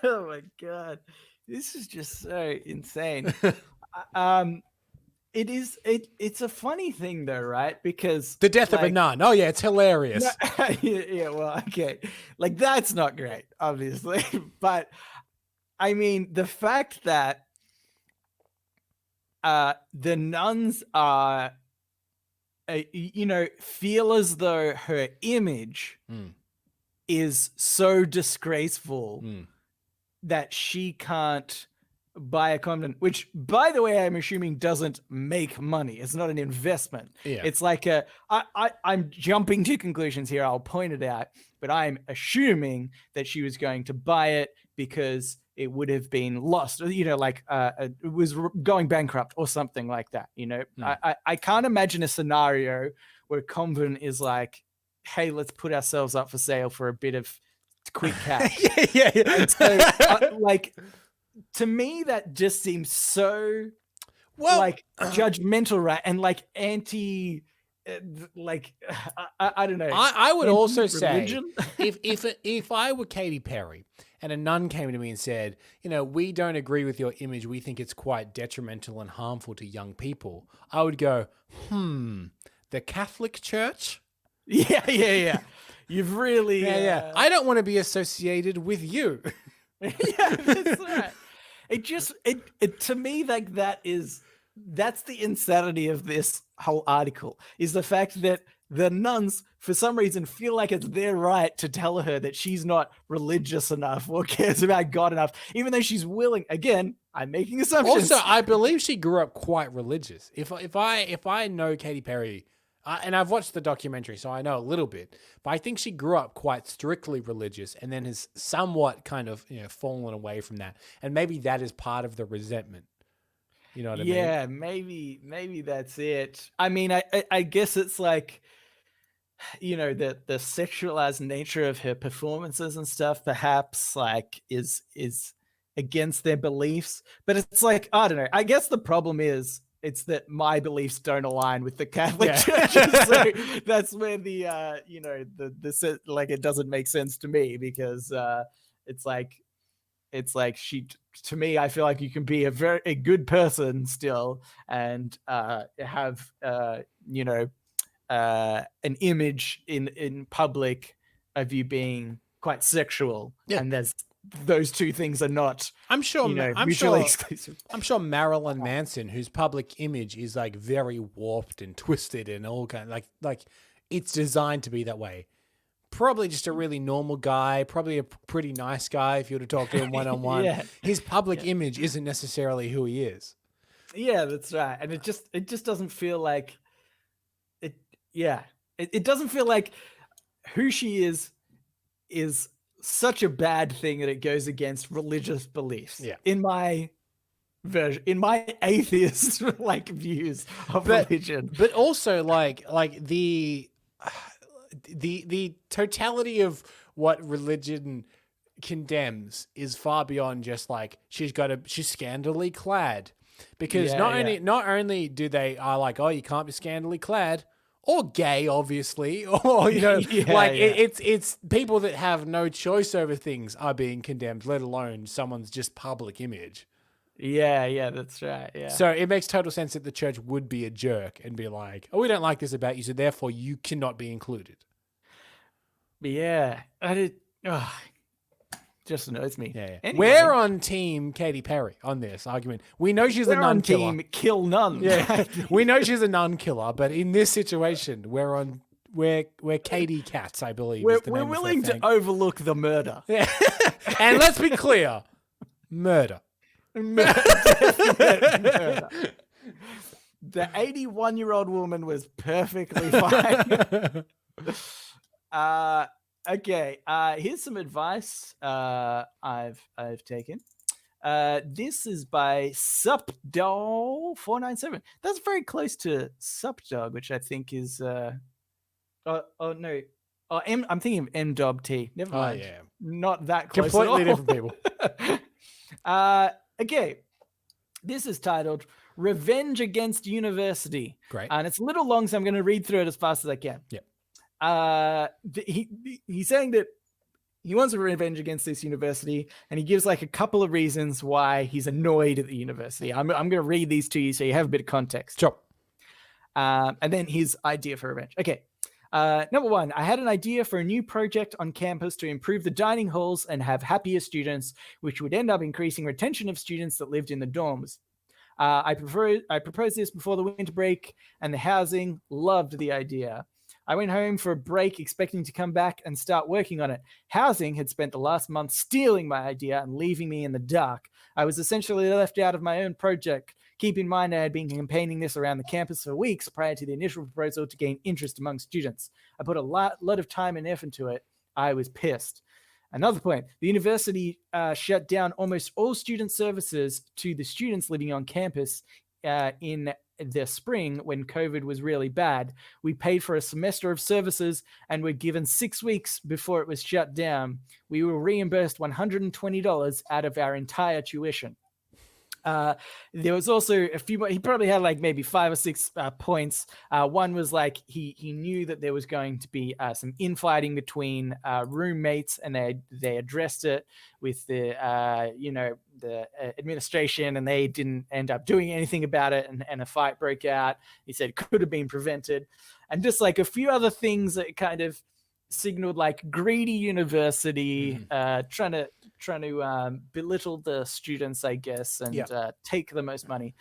Oh my God. This is just so insane. It's a funny thing, though, right? Because the death of a nun. Oh yeah, it's hilarious. Well, okay. Like, that's not great, obviously. But I mean, the fact that the nuns are, feel as though her image is so disgraceful Mm. that she can't buy a condom, which, by the way, I'm assuming doesn't make money. It's not an investment. Yeah. It's like I'm jumping to conclusions here. I'll point it out, but I'm assuming that she was going to buy it because it would have been lost, like it was going bankrupt or something like that. I can't imagine a scenario where Convent is like, hey, let's put ourselves up for sale for a bit of quick cash. yeah. And so, to me, that just seems so judgmental, right? And like anti, I don't know. I would also say Religion? if I were Katy Perry and a nun came to me and said, we don't agree with your image, we think it's quite detrimental and harmful to young people, I would go, the Catholic Church? Yeah. You've really, yeah. I don't want to be associated with you. Yeah, that's right. It to me, like, that's the insanity of this whole article, is the fact that the nuns, for some reason, feel like it's their right to tell her that she's not religious enough or cares about God enough, even though she's willing. Again, I'm making assumptions. Also, I believe she grew up quite religious. If I know Katy Perry, and I've watched the documentary, so I know a little bit, but I think she grew up quite strictly religious and then has somewhat kind of fallen away from that, and maybe that is part of the resentment. You know what I mean? Yeah, maybe that's it. I mean, I guess it's like, the sexualized nature of her performances and stuff, perhaps, like, is against their beliefs. But it's like, I don't know. I guess the problem is it's that my beliefs don't align with the Catholic churches. So that's where the like, it doesn't make sense to me, because it's like she, to me, I feel like you can be a good person still and have an image in public of you being quite sexual, and those two things are not, I'm sure mutually exclusive. I'm sure Marilyn Manson, whose public image is like very warped and twisted and all kind of like it's designed to be that way. Probably just a really normal guy, probably a pretty nice guy if you were to talk to him one-on-one. His public image isn't necessarily who he is. Yeah, that's right. And it just doesn't feel like it. Yeah, it doesn't feel like who she is such a bad thing that it goes against religious beliefs. Yeah. In my version, in my atheist views of religion. But also like the totality of what religion condemns is far beyond just like she's scandally clad, because not only do they are like, oh, you can't be scandally clad or gay, obviously, or it's people that have no choice over things are being condemned, let alone someone's just public image. Yeah, that's right. Yeah. So it makes total sense that the church would be a jerk and be like, oh, we don't like this about you, so therefore you cannot be included. Yeah. Just annoys me. Yeah. Anyway, we're on team Katy Perry on this argument. We know she's a nun killer. Team kill nun. Yeah. We know she's a nun killer, but in this situation, we're Katy cats, I believe. We're willing to overlook the murder. Yeah. And let's be clear. Murder. Murder. The 81-year-old woman was perfectly fine. Okay. Here's some advice I've taken. This is by Supdog497. That's very close to Supdog, which I think is no. I'm thinking of MDobT. Never mind. Oh, yeah. Not that close. Completely different people. Okay. This is titled Revenge Against University. Great. And it's a little long, so I'm going to read through it as fast as I can. Yep. He's saying that he wants a revenge against this university, and he gives like a couple of reasons why he's annoyed at the university. I'm going to read these to you so you have a bit of context. Sure. And then his idea for revenge. Okay. Number one, I had an idea for a new project on campus to improve the dining halls and have happier students, which would end up increasing retention of students that lived in the dorms. I proposed this before the winter break, and the housing loved the idea. I went home for a break expecting to come back and start working on it. Housing had spent the last month stealing my idea and leaving me in the dark. I was essentially left out of my own project. Keep in mind, I had been campaigning this around the campus for weeks prior to the initial proposal to gain interest among students. I put a lot of time and effort into it. I was pissed. Another point, the university shut down almost all student services to the students living on campus in the spring when COVID was really bad. We paid for a semester of services and were given 6 weeks before it was shut down. We were reimbursed $120 out of our entire tuition. There was also a few more. He probably had like maybe 5 or 6 points. One was like he knew that there was going to be some infighting between roommates, and they addressed it with the administration, and they didn't end up doing anything about it, and a fight broke out. He said it could have been prevented, and just like a few other things that kind of signaled like greedy university, trying to belittle the students, I guess, and take the most money.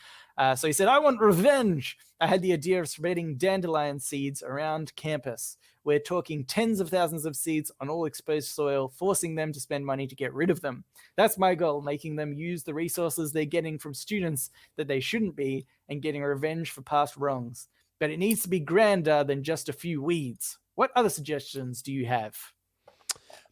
So he said, I want revenge. I had the idea of spreading dandelion seeds around campus. We're talking tens of thousands of seeds on all exposed soil, forcing them to spend money to get rid of them. That's my goal, making them use the resources they're getting from students that they shouldn't be, and getting revenge for past wrongs. But it needs to be grander than just a few weeds. What other suggestions do you have?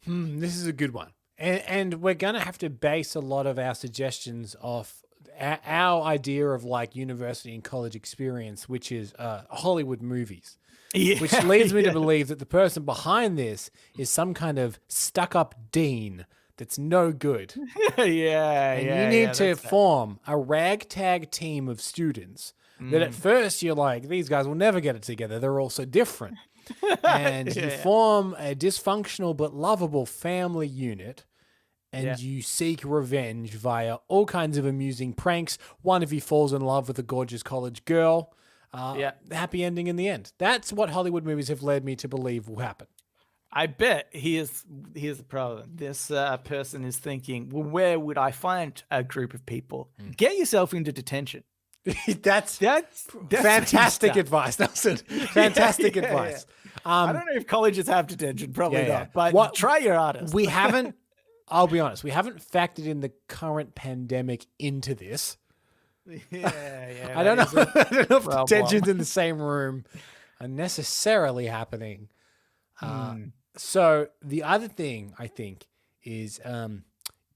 This is a good one. And we're going to have to base a lot of our suggestions off our idea of like university and college experience, which is Hollywood movies. Yeah, which leads me to believe that the person behind this is some kind of stuck-up dean that's no good. And you need to form a ragtag team of students that at first you're like, these guys will never get it together. They're all so different. And you form a dysfunctional but lovable family unit, and you seek revenge via all kinds of amusing pranks. One, if he falls in love with a gorgeous college girl, happy ending in the end. That's what Hollywood movies have led me to believe will happen. I bet here's the problem. This person is thinking, well, where would I find a group of people? Get yourself into detention. That's fantastic advice, Nelson. Fantastic advice. I don't know if colleges have detention, probably not. But try your hardest. We haven't. I'll be honest. We haven't factored in the current pandemic into this. I don't know. I don't know if detentions in the same room are necessarily happening. So the other thing I think is.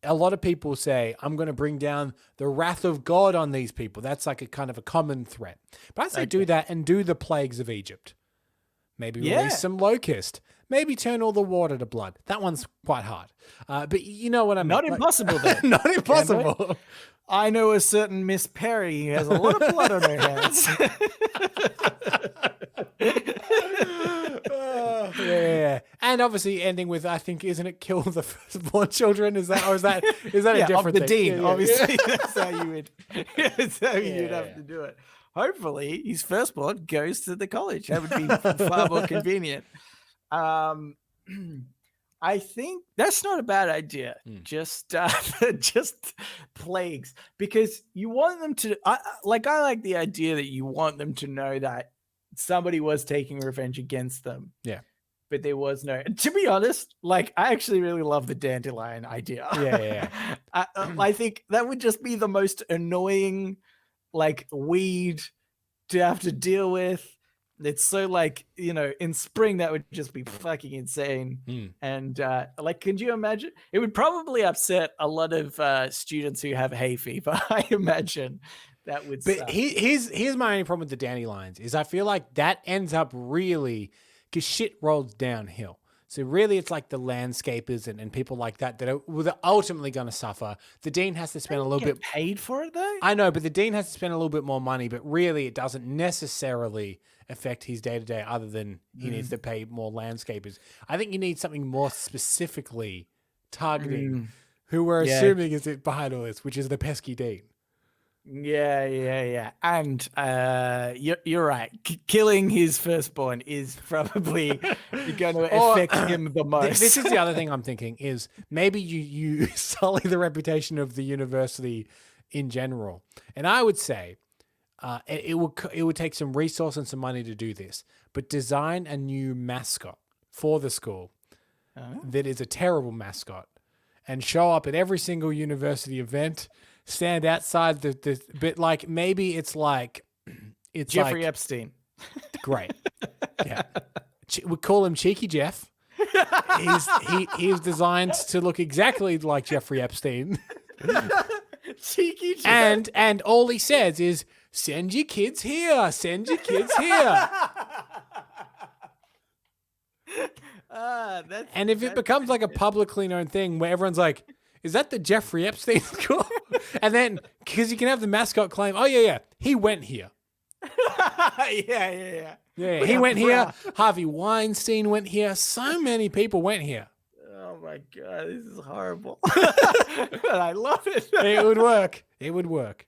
A lot of people say, I'm going to bring down the wrath of God on these people. That's like a kind of a common threat. But I say do that and do the plagues of Egypt. Maybe release some locust. Maybe turn all the water to blood. That one's quite hard. But you know what I mean. Not impossible, though. Not impossible. I know a certain Miss Perry who has a lot of blood on her hands. Yeah. And obviously ending with, I think, isn't it kill the firstborn children? Is that a different of the thing? dean, obviously. That's how you would you'd have to do it. Hopefully his firstborn goes to the college. That would be far more convenient. I think that's not a bad idea. Just plagues, because you want them to. I like the idea that you want them to know that somebody was taking revenge against them. Yeah. But there was no. To be honest, like I actually really love the dandelion idea. Yeah. I think that would just be the most annoying, like weed to have to deal with. It's so like, in spring that would just be fucking insane. And like, could you imagine? It would probably upset a lot of students who have hay fever. I imagine that would. But here's my only problem with the dandelions is I feel like that ends up really because shit rolls downhill. So really, it's like the landscapers and people like that are ultimately going to suffer. The dean has to spend a little bit paid for it, though. I know, but the dean has to spend a little bit more money. But really, it doesn't necessarily affect his day to day, other than he needs to pay more landscapers. I think you need something more specifically targeting who we're assuming is behind all this, which is the pesky dean. Yeah. And you're right. Killing his firstborn is probably going to affect him the most. This is the other thing I'm thinking is maybe you sully the reputation of the university in general. And I would say it would take some resource and some money to do this, but design a new mascot for the school that is a terrible mascot and show up at every single university event, stand outside the bit like maybe it's Jeffrey like, Epstein. Great. Yeah. We call him Cheeky Jeff. He's designed to look exactly like Jeffrey Epstein. Cheeky Jeff. And all he says is, send your kids here. Send your kids here. And if it becomes like a publicly known thing where everyone's like, is that the Jeffrey Epstein school? And then, because you can have the mascot claim, oh, yeah, he went here. Yeah, he went here. Harvey Weinstein went here. So many people went here. Oh my God, this is horrible. But I love it. It would work. It would work.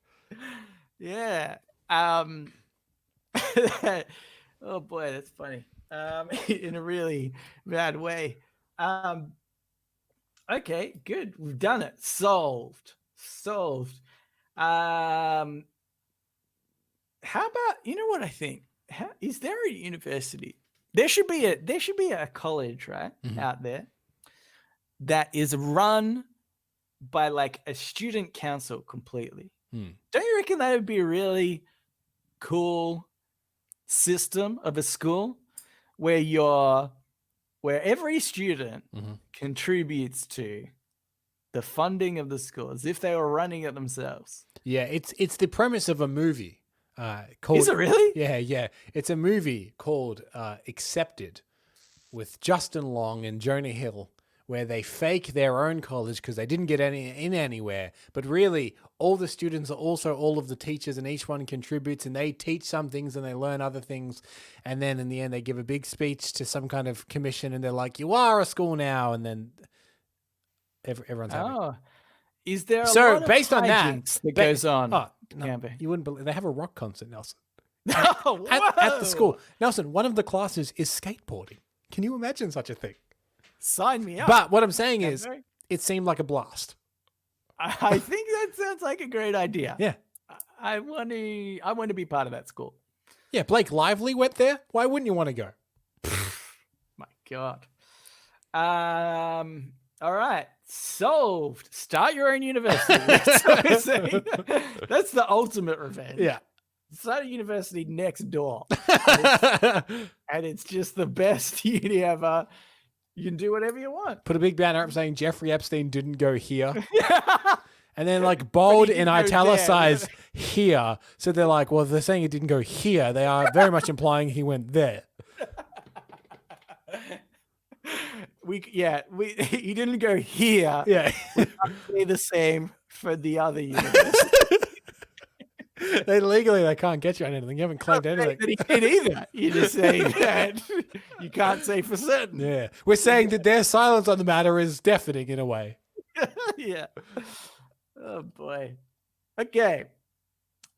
Yeah. Oh boy, that's funny. In a really bad way. Okay, good. We've done it. Solved. How about, you know what I think? Is there a university? There should be a college, right, out there that is run by like a student council completely. Don't you reckon that would be a really cool system of a school where every student contributes to the funding of the school as if they were running it themselves? Yeah, it's the premise of a movie. Called, is it really? Yeah. It's a movie called Accepted with Justin Long and Jonah Hill, where they fake their own college because they didn't get anywhere. But really, all the students are also all of the teachers, and each one contributes, and they teach some things and they learn other things. And then in the end, they give a big speech to some kind of commission, and they're like, "You are a school now." And then everyone's happy. Oh, is there a so lot of based on that goes on? Oh, no, you wouldn't believe they have a rock concert, Nelson. At At the school, Nelson. One of the classes is skateboarding. Can you imagine such a thing? Sign me up. But what I'm saying is, it seemed like a blast. I think that sounds like a great idea. Yeah, I want to be part of that school. Yeah, Blake Lively went there. Why wouldn't you want to go? My God. All right. Solved. Start your own university. That's what we're saying. That's the ultimate revenge. Yeah. Start a university next door. And it's just the best uni ever. You can do whatever you want. Put a big banner up saying Jeffrey Epstein didn't go here. And then like bold and italicized here. So they're like, well, they're saying it didn't go here. They are very much implying he went there. He didn't go here. Yeah. Be the same for the other university. They can't get you on anything. You haven't claimed anything. That he did either. You're just saying that you can't say for certain. Yeah. We're saying that their silence on the matter is deafening in a way. Yeah. Oh boy. Okay.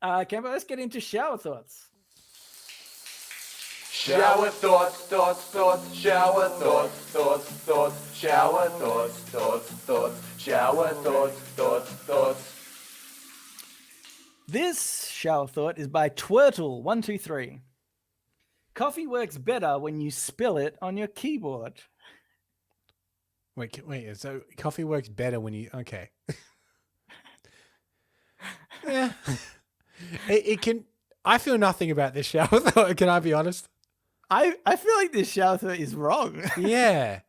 Kemba, let's get into shower thoughts. Shower thoughts, shower thoughts, shower thoughts, shower thoughts. This shower thought is by Twirtle123. Coffee works better when you spill it on your keyboard. Wait. So coffee works better when you... Okay. Yeah. It can... I feel nothing about this shower thought. Can I be honest? I feel like this shower thought is wrong. Yeah.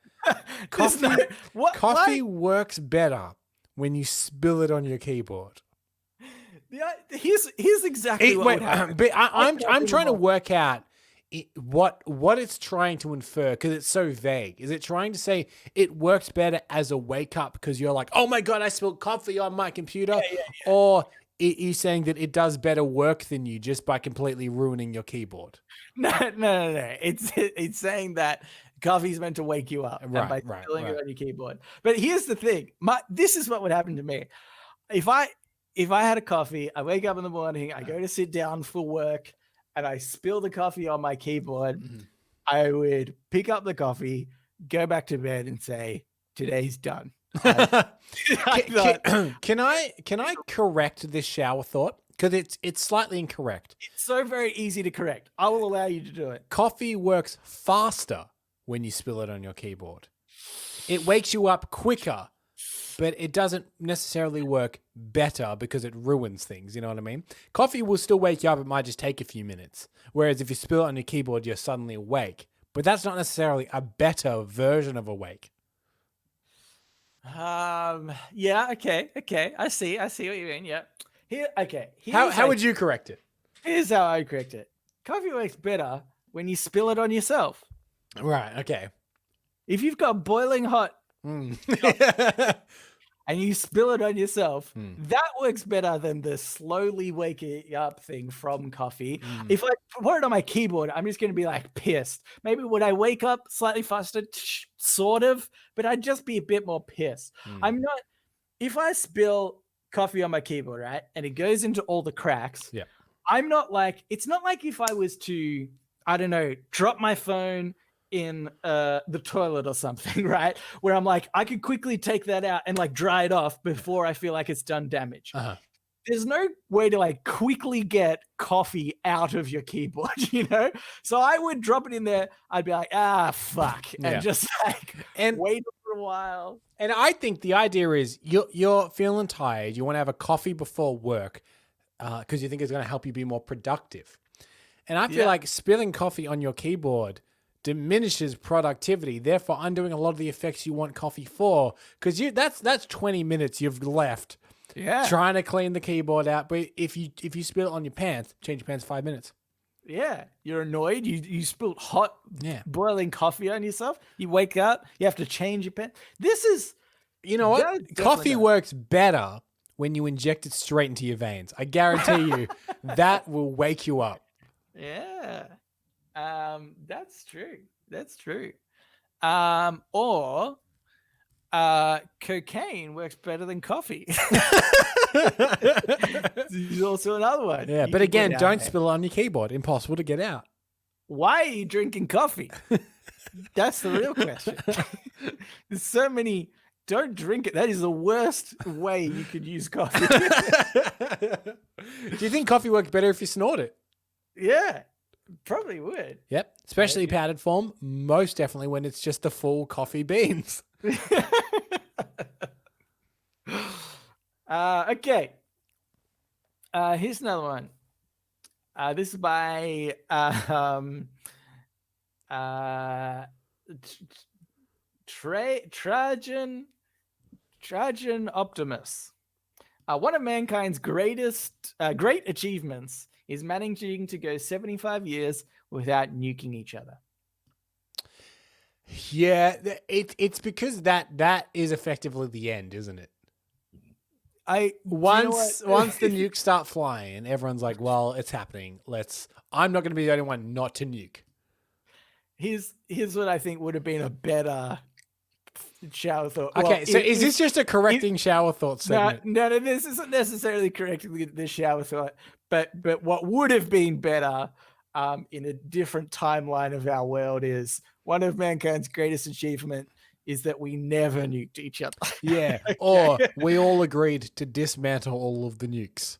Coffee works better when you spill it on your keyboard. Yeah, here's exactly what would happen. But I'm trying to work out what it's trying to infer because it's so vague. Is it trying to say it works better as a wake up because you're like, oh my God, I spilled coffee on my computer? Yeah. Or are saying that it does better work than you just by completely ruining your keyboard? No. It's saying that coffee's meant to wake you up by spilling it on your keyboard. But here's the thing. This is what would happen to me. If I had a coffee, I wake up in the morning, I go to sit down for work, and I spill the coffee on my keyboard, I would pick up the coffee, go back to bed, and say, today's done. Can I correct this shower thought? Because it's slightly incorrect. It's so very easy to correct. I will allow you to do it. Coffee works faster when you spill it on your keyboard. It wakes you up quicker, but it doesn't necessarily work better because it ruins things. You know what I mean? Coffee will still wake you up. It might just take a few minutes. Whereas if you spill it on your keyboard, you're suddenly awake. But that's not necessarily a better version of awake. Yeah, okay. I see what you mean. Yeah. How would you correct it? Here's how I correct it. Coffee works better when you spill it on yourself. Right, okay. If you've got boiling hot and you spill it on yourself, that works better than the slowly waking up thing from coffee. If I put it on my keyboard, I'm just going to be like pissed. Maybe would I wake up slightly faster? Sort of, but I'd just be a bit more pissed. I'm not, if I spill coffee on my keyboard, right, and it goes into all the cracks, I'm not like, it's not like if I was to, I don't know, drop my phone in the toilet or something, right? Where I'm like, I could quickly take that out and like dry it off before I feel like it's done damage. There's no way to like quickly get coffee out of your keyboard, you know? So I would drop it in there. I'd be like, fuck. And just like wait for a while. And I think the idea is you're feeling tired. You want to have a coffee before work because you think it's going to help you be more productive. And I feel like spilling coffee on your keyboard diminishes productivity, therefore undoing a lot of the effects you want coffee for. Because that's 20 minutes you've left trying to clean the keyboard out. But if you spill it on your pants, change your pants 5 minutes. Yeah, you're annoyed. You spilled hot, boiling coffee on yourself. You wake up, you have to change your pants. This is, you know what? Coffee works better when you inject it straight into your veins. I guarantee you that will wake you up. Yeah. That's true. That's true. Or cocaine works better than coffee. There's also another one. Yeah, but again, don't spill it on your keyboard. Impossible to get out. Why are you drinking coffee? That's the real question. There's so many. Don't drink it. That is the worst way you could use coffee. Do you think coffee works better if you snort it? Yeah. Probably would. Yep. Especially powdered form. Most definitely when it's just the full coffee beans. Okay. Here's another one. This is by Trajan Optimus. One of mankind's great achievements is managing to go 75 years without nuking each other. Yeah, it's because that is effectively the end, isn't it? Once the nukes start flying, everyone's like, well, it's happening. I'm not going to be the only one not to nuke. Here's what I think would have been a better shower thought. Okay, well, so is this just a correcting shower thought segment? No, this isn't necessarily correcting the shower thought, but what would have been better in a different timeline of our world is one of mankind's greatest achievement is that we never nuked each other. Yeah, okay. Or we all agreed to dismantle all of the nukes.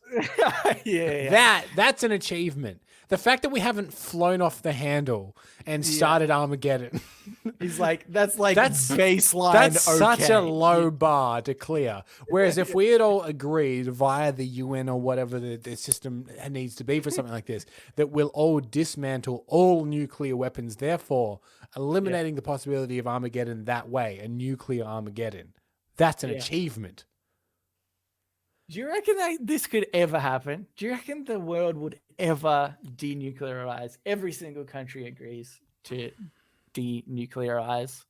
Yeah. That's an achievement. The fact that we haven't flown off the handle and started Armageddon. He's like, that's baseline. That's such a low bar to clear. Whereas if we had all agreed via the UN or whatever the system needs to be for something like this, that we'll all dismantle all nuclear weapons, therefore eliminating the possibility of Armageddon that way, a nuclear Armageddon. That's an achievement. Do you reckon that this could ever happen? Do you reckon the world would ever denuclearize? Every single country agrees to denuclearize. Is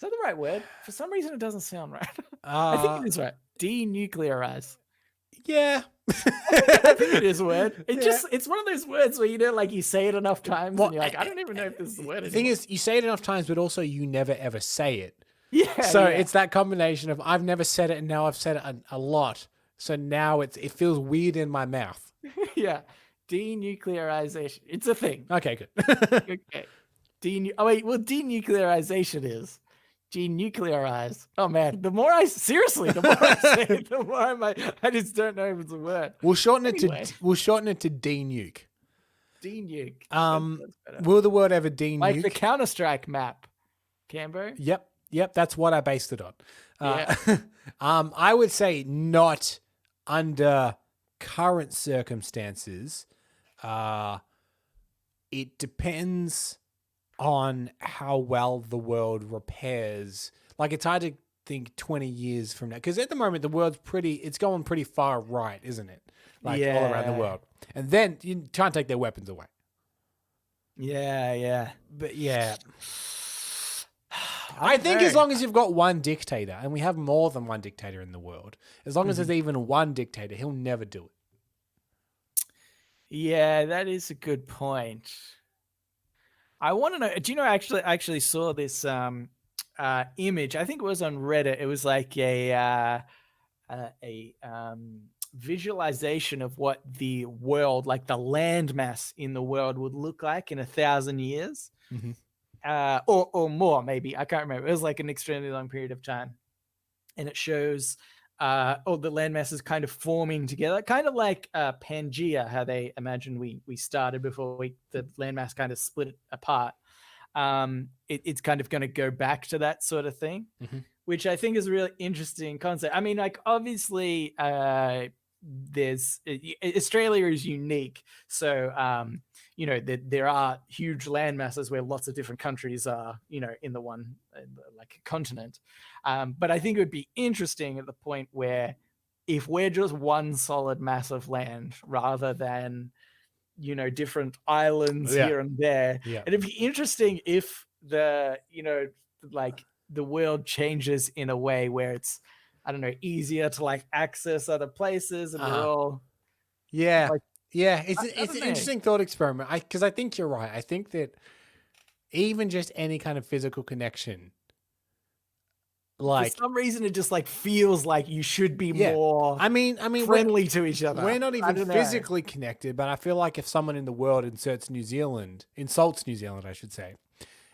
that the right word? For some reason, it doesn't sound right. I think it is right. Denuclearize. Yeah. I think it is a word. It's one of those words where, you know, like you say it enough times and you're like, I don't even know if this is a word anymore. The thing is, you say it enough times, but also you never ever say it. Yeah. So it's that combination of I've never said it and now I've said it a lot. So now it feels weird in my mouth. Yeah. Denuclearization. It's a thing. Okay, good. Okay. Denuclearization is Denuclearize. Oh man, the more I say it, the more I just don't know if it's a word. We'll shorten Anyway. it to denuke. Denuke. That's better. Will the word ever denuke? Like the Counter-Strike map, Cambo? Yep. That's what I based it on. Yeah. I would say not under current circumstances. It depends on how well the world repairs. Like, it's hard to think 20 years from now, because at the moment the world's it's going pretty far right, isn't it? Like, all around the world. And then you can't take their weapons away. Yeah. But yeah. I think as long as you've got one dictator, and we have more than one dictator in the world, as long as there's even one dictator, he'll never do it. Yeah, that is a good point. I want to know, do you know, I actually saw this image. I think it was on Reddit. It was like a visualization of what the world, like the landmass in the world, would look like in 1,000 years. Or more, maybe. I can't remember. It was like an extremely long period of time. And it shows all the landmasses kind of forming together, kind of like Pangea, how they imagine we started before the landmass kind of split apart. It's kind of going to go back to that sort of thing, which I think is a really interesting concept. I mean, like, obviously, Australia is unique. So, there are huge land masses where lots of different countries are, in the one, like, continent. But I think it would be interesting at the point where, if we're just one solid mass of land rather than, different islands here and there, it'd be interesting if the world changes in a way where it's, I don't know, easier to like access other places, and we're all it's an interesting thought experiment. Because I think you're right. I think that even just any kind of physical connection, like, for some reason, it just like feels like you should be more. I mean, friendly to each other. We're not even physically connected, but I feel like if someone in the world insults New Zealand, I should say,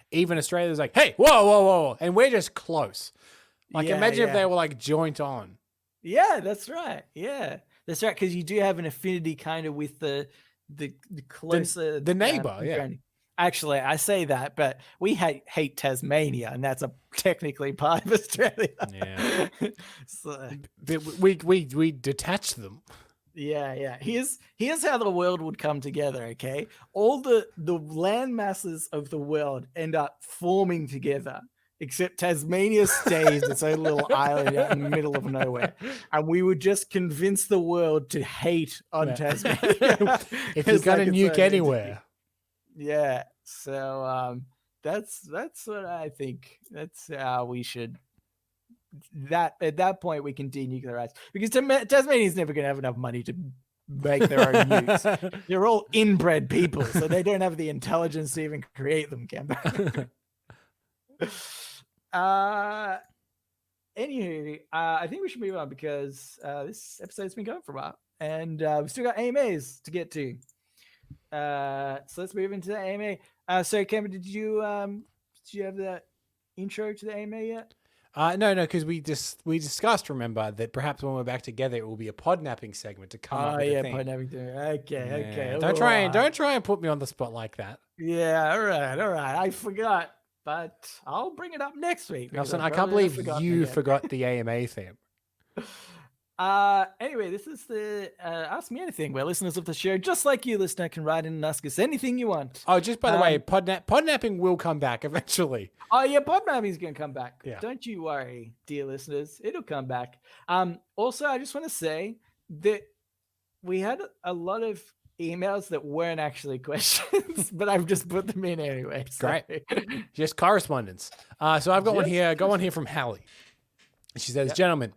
even Australia's like, hey, whoa, and we're just close. Like, imagine if they were like joint on. Yeah, that's right. Yeah, that's right. Because you do have an affinity kind of with the closer the neighbor. Actually, I say that, but we hate Tasmania, and that's technically part of Australia. Yeah. So, we detach them. Yeah. Here's how the world would come together. Okay, all the land masses of the world end up forming together, except Tasmania stays its own little island out in the middle of nowhere, and we would just convince the world to hate on Tasmania. If you're gonna nuke anywhere. Yeah, so that's what I think. That's how we should. At that point, we can denuclearize, because Tasmania's never going to have enough money to make their own nukes. They're all inbred people, so they don't have the intelligence to even create them. Anywho, I think we should move on, because this episode's been going for a while, and we've still got AMAs to get to. So let's move into the AMA. So Cameron, did you have that intro to the AMA yet? No, because we discussed, remember, that perhaps when we're back together, it will be a podnapping segment to come up with a thing. Podnapping. Okay. Don't try and put me on the spot like that. Yeah, all right. I forgot, but I'll bring it up next week. Nelson, I can't believe you forgot the AMA theme. Anyway, this is the Ask Me Anything, where listeners of the show, just like you, listener, can write in and ask us anything you want. Oh, just by the way, podnapping will come back eventually. Oh yeah, podnapping's gonna come back. Yeah. Don't you worry, dear listeners, it'll come back. Also, I just want to say that we had a lot of emails that weren't actually questions, but I've just put them in anyway. So. Great, just correspondence. So I've got one here. Got one here from Hallie. She says, "Gentlemen,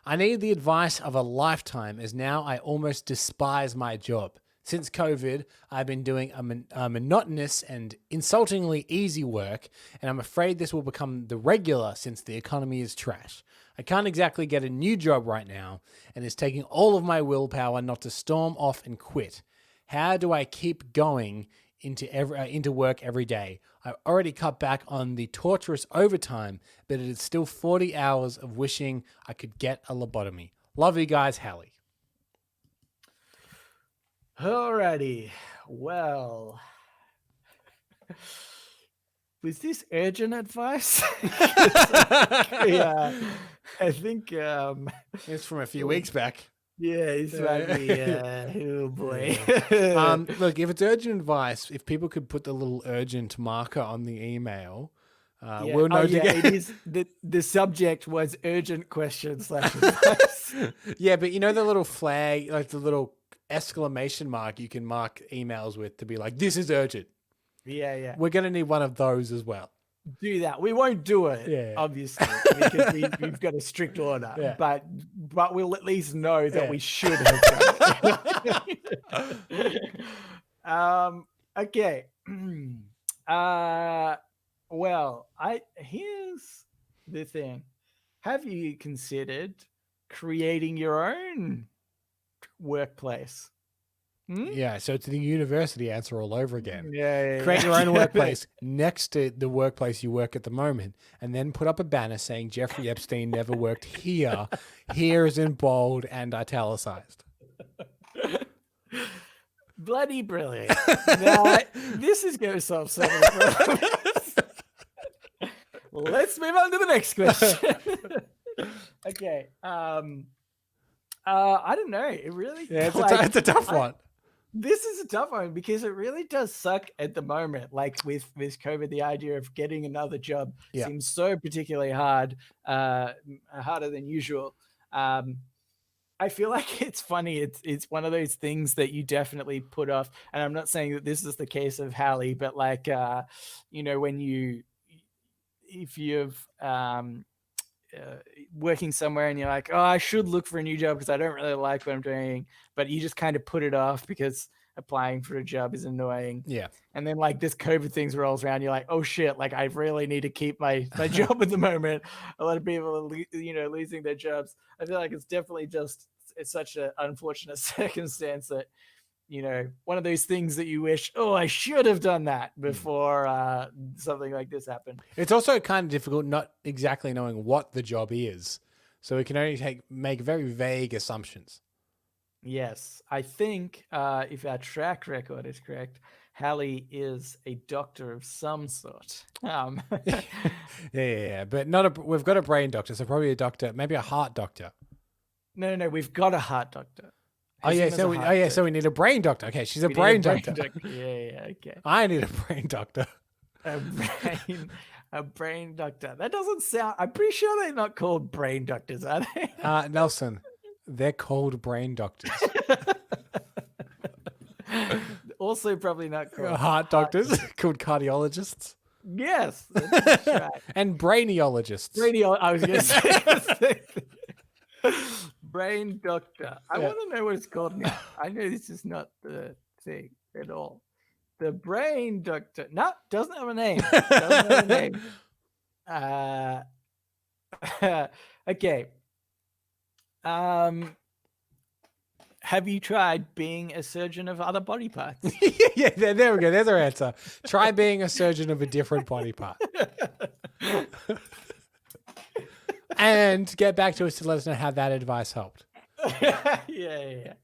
I need the advice of a lifetime, as now I almost despise my job. Since COVID, I've been doing a monotonous and insultingly easy work, and I'm afraid this will become the regular since the economy is trash. I can't exactly get a new job right now, and it's taking all of my willpower not to storm off and quit. How do I keep going into work every day? I already cut back on the torturous overtime, but it is still 40 hours of wishing I could get a lobotomy. Love you guys, Hallie. Alrighty. Well, was this urgent advice? Yeah, I think It's from a few weeks back. yeah, it's might be oh boy. Look, if it's urgent advice, if people could put the little urgent marker on the email, we'll know to get... It is the subject was urgent questions / advice. Yeah, but you know the little flag, like the little exclamation mark you can mark emails with to be like, this is urgent. Yeah. We're going to need one of those as well. Do that. We won't do it, obviously, because we've got a strict order. Yeah. But we'll at least know that we should have done it. Okay. Well, here's the thing. Have you considered creating your own workplace? Yeah, so it's the university answer all over again. Yeah. Create your own workplace next to the workplace you work at the moment, and then put up a banner saying Jeffrey Epstein never worked here. Here is in bold and italicized. Bloody brilliant. Now, this is going to solve so many problems. Let's move on to the next question. Okay. I don't know. It really... Yeah, it's a tough one. This is a tough one because it really does suck at the moment. Like with COVID, the idea of getting another job seems so particularly hard, harder than usual. I feel like it's funny. It's one of those things that you definitely put off. And I'm not saying that this is the case of Hallie, but like, when if you've working somewhere and you're like, oh, I should look for a new job because I don't really like what I'm doing, but you just kind of put it off because applying for a job is annoying. Yeah. And then like this COVID things rolls around, you're like, oh shit, like I really need to keep my job at the moment. A lot of people are losing their jobs. I feel like it's definitely it's such an unfortunate circumstance that, one of those things that you wish, oh, I should have done that before something like this happened. It's also kind of difficult not exactly knowing what the job is. So we can only make very vague assumptions. Yes. I think if our track record is correct, Hallie is a doctor of some sort. Yeah. But we've got a brain doctor, so probably a doctor, maybe a heart doctor. No, we've got a heart doctor. So we need a brain doctor. Okay, she's a brain doctor. Yeah, okay. I need a brain doctor. A brain doctor. That doesn't sound... I'm pretty sure they're not called brain doctors, are they? Nelson, they're called brain doctors. Also probably not called... Heart doctors, called cardiologists. Yes, that's right. And brainiologists. I was going to say... Brain doctor. I want to know what it's called now. I know this is not the thing at all. The brain doctor. No, doesn't have a name. Okay. Have you tried being a surgeon of other body parts? Yeah, there we go. There's our answer. Try being a surgeon of a different body part. And get back to us to let us know how that advice helped. Yeah.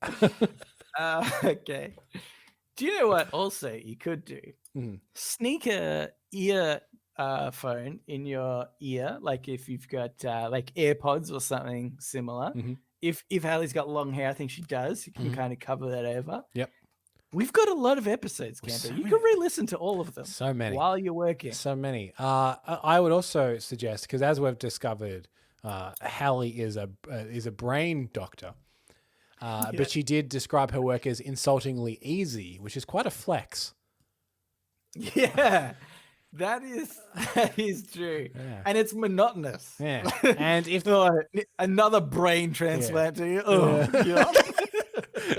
Okay. Do you know what also you could do? Sneak a earphone in your ear, like if you've got like AirPods or something similar. If Hallie's got long hair, I think she does. You can kind of cover that over. Yep. We've got a lot of episodes, Camper. You can re-listen to all of them. So many. While you're working. So many. I would also suggest, because as we've discovered, Hallie is a brain doctor, but she did describe her work as insultingly easy, which is quite a flex. Yeah, that is true, and it's monotonous. Yeah, and if another brain transplant to you,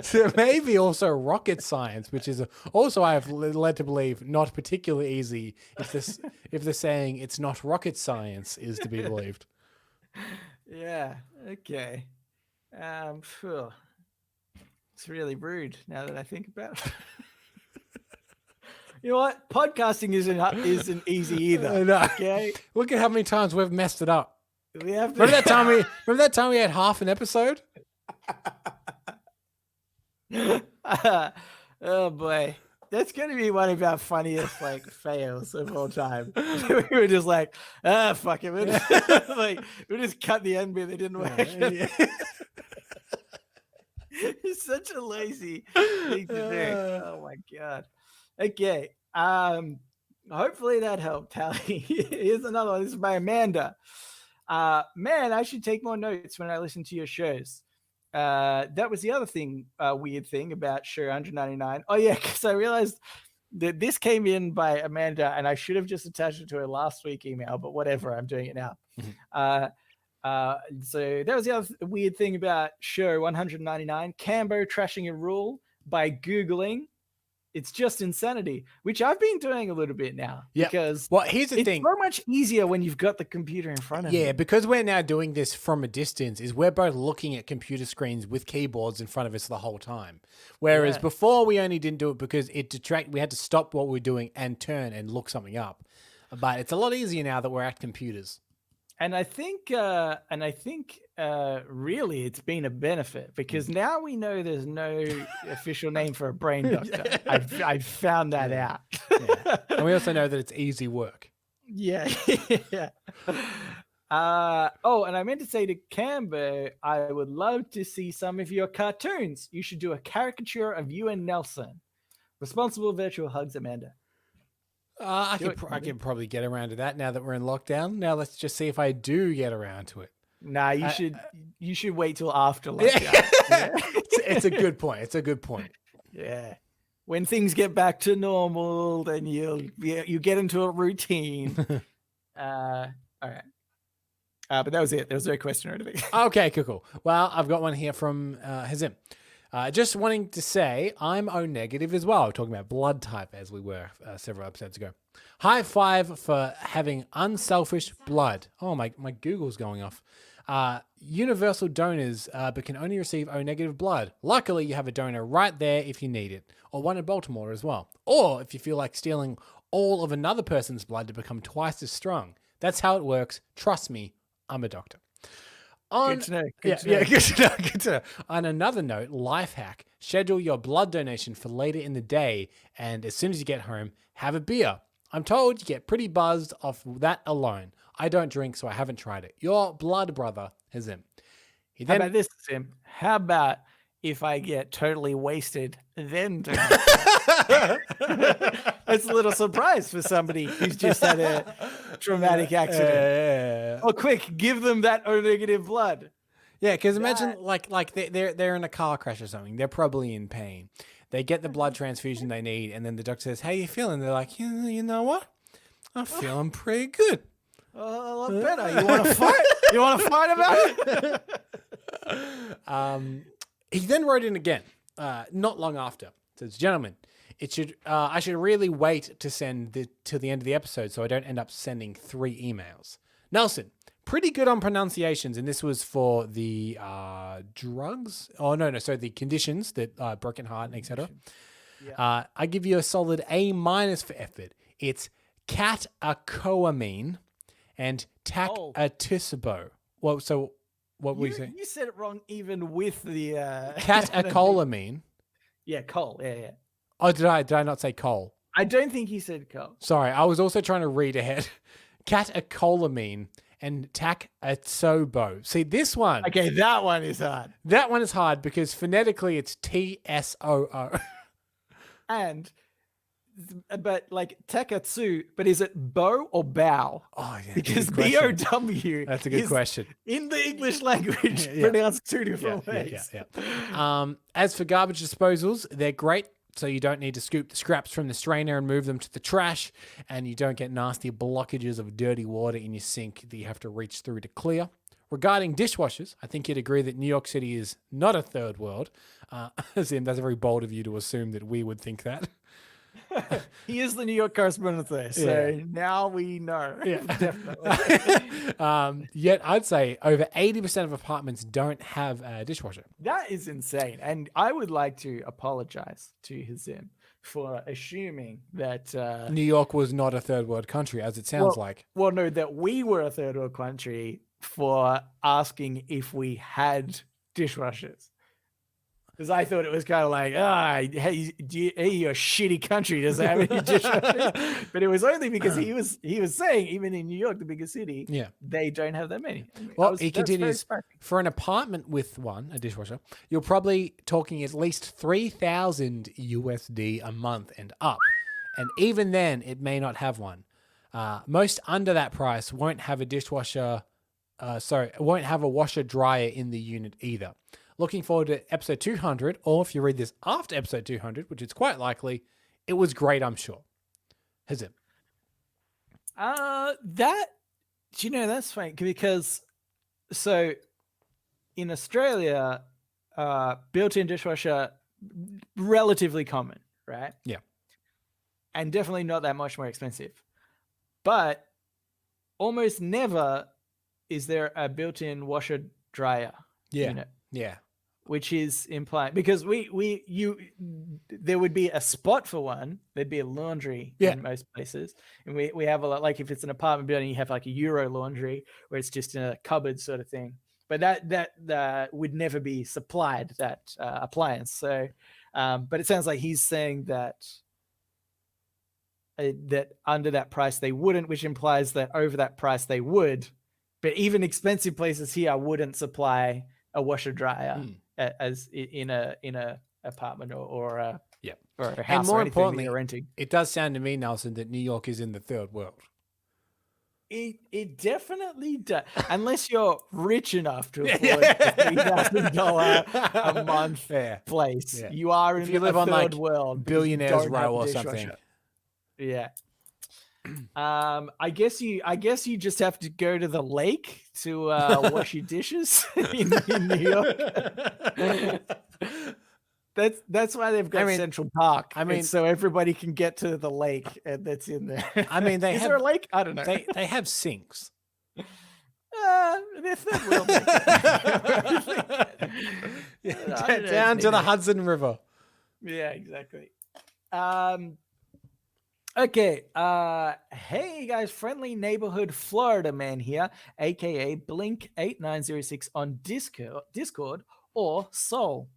so maybe also rocket science, which is also I have led to believe not particularly easy. If they're saying it's not rocket science is to be believed. Yeah. Okay. It's really rude now that I think about it. You know what? Podcasting isn't easy either. No. Okay, Look at how many times we've messed it up. we have to. Remember that time we had half an episode? Oh boy, that's gonna be one of our funniest like fails of all time. We were just like, fuck it, we just cut the end bit. They didn't work. It's such a lazy thing to do. Oh my god. Okay. Hopefully that helped, Tally. Here's another one. This is by Amanda. Man, I should take more notes when I listen to your shows. That was the other thing, weird thing about show 199. Oh yeah, because I realized that this came in by Amanda, and I should have just attached it to her last week email, but whatever, I'm doing it now. So that was the other weird thing about show 199, Cambo trashing a rule by Googling. It's just insanity, which I've been doing a little bit now. Yeah. Because well, here's the it's thing. so much easier when you've got the computer in front of you. Yeah, because we're now doing this from a distance, is we're both looking at computer screens with keyboards in front of us the whole time. Whereas before we only didn't do it because we had to stop what we were doing and turn and look something up. But it's a lot easier now that we're at computers. And I think really it's been a benefit because now we know there's no official name for a brain doctor. I've found that out. Yeah. And we also know that it's easy work. Yeah. Yeah. And I meant to say to Camber, I would love to see some of your cartoons. You should do a caricature of you and Nelson. Responsible virtual hugs, Amanda. I can probably get around to that now that we're in lockdown. Now let's just see if I do get around to it. Nah, you should wait till after lockdown. Yeah. It's a good point. It's a good point. Yeah. When things get back to normal, then you get into a routine. All right. But that was it. There was no question or anything. Okay, cool. Well, I've got one here from Hazim. Just wanting to say I'm O negative as well. Talking about blood type as we were several episodes ago. High five for having unselfish blood. Oh, my Google's going off. Universal donors, but can only receive O negative blood. Luckily, you have a donor right there if you need it. Or one in Baltimore as well. Or if you feel like stealing all of another person's blood to become twice as strong. That's how it works. Trust me, I'm a doctor. Good to know. Good to know. On another note, life hack. Schedule your blood donation for later in the day, and as soon as you get home, have a beer. I'm told you get pretty buzzed off that alone. I don't drink, so I haven't tried it. Your blood brother, Hazim. How about this, Tim? How about if I get totally wasted, then do It's a little surprise for somebody who's just had a traumatic accident. Oh, quick, give them that O negative blood. Yeah, because imagine like they're in a car crash or something. They're probably in pain. They get the blood transfusion they need, and then the doctor says, "How you feeling?" They're like, "You know what? I'm feeling pretty good. A lot better. You want to fight? You want to fight about it?" He then wrote in again, not long after. It says, "Gentlemen, I should really wait to send to the end of the episode so I don't end up sending 3 emails. Nelson, pretty good on pronunciations, and this was for the drugs. Oh no, so the conditions that broken heart and etc. Yeah. I give you a solid A- for effort. It's catacoamine and tacaticibo. Well, so what were you saying? You said it wrong even with the catacolamine. Yeah, coal. Yeah. Oh, did I not say coal? I don't think he said coal. Sorry, I was also trying to read ahead. Catacolamine and tacatsobo. See, this one. Okay, that one is hard. That one is hard because phonetically it's TSOO. But like takatsu, but is it bow or bow? Oh, yeah. Because BOW. That's a good question. In the English language, pronounced 2 different ways. Yeah. As for garbage disposals, they're great. So you don't need to scoop the scraps from the strainer and move them to the trash, and you don't get nasty blockages of dirty water in your sink that you have to reach through to clear. Regarding dishwashers, I think you'd agree that New York City is not a third world. That's very bold of you to assume that we would think that. He is the New York correspondent there, so Yeah. now we know. Yeah. Definitely. Yet I'd say over 80% of apartments don't have a dishwasher. That is insane. And I would like to apologize to Hazim for assuming that New York was not a third world country, as it sounds like. well, no, that we were a third world country for asking if we had dishwashers. Because I thought it was kind of like, hey, you're a shitty country. Does it have any dishwashers? But it was only because he was saying, even in New York, the biggest city, Yeah. they don't have that many. Well, he continues, for an apartment with a dishwasher, you're probably talking at least 3,000 USD a month and up. And even then, it may not have one. Most under that price won't have a dishwasher. Won't have a washer dryer in the unit either. Looking forward to episode 200, or if you read this after episode 200, which is quite likely, it was great, I'm sure. Hazim. That's funny because so in Australia, built-in dishwasher, relatively common, right? Yeah. And definitely not that much more expensive. But almost never is there a built-in washer dryer unit. Yeah. Which is implying, because there would be a spot for one. There'd be a laundry in most places, and we have a lot. Like if it's an apartment building, you have like a Euro laundry where it's just in a cupboard sort of thing. But that would never be supplied, that appliance. So, but it sounds like he's saying that under that price they wouldn't, which implies that over that price they would. But even expensive places here wouldn't supply a washer dryer as in a apartment or a house, and more importantly, you're renting. It does sound to me, Nelson, that New York is in the third world. It definitely does, unless you're rich enough to afford a $3,000 a month place. Yeah. You are in a third world, billionaires row or something. Yeah. I guess you just have to go to the lake to wash your dishes in New York. That's why they've got Central Park. So everybody can get to the lake, and that's in there. Is there a lake? I don't know. They have sinks. They're third world. Down to the Hudson River. Yeah, exactly. Okay. Hey guys, friendly neighborhood Florida man here, aka Blink8906 on Discord or Soul.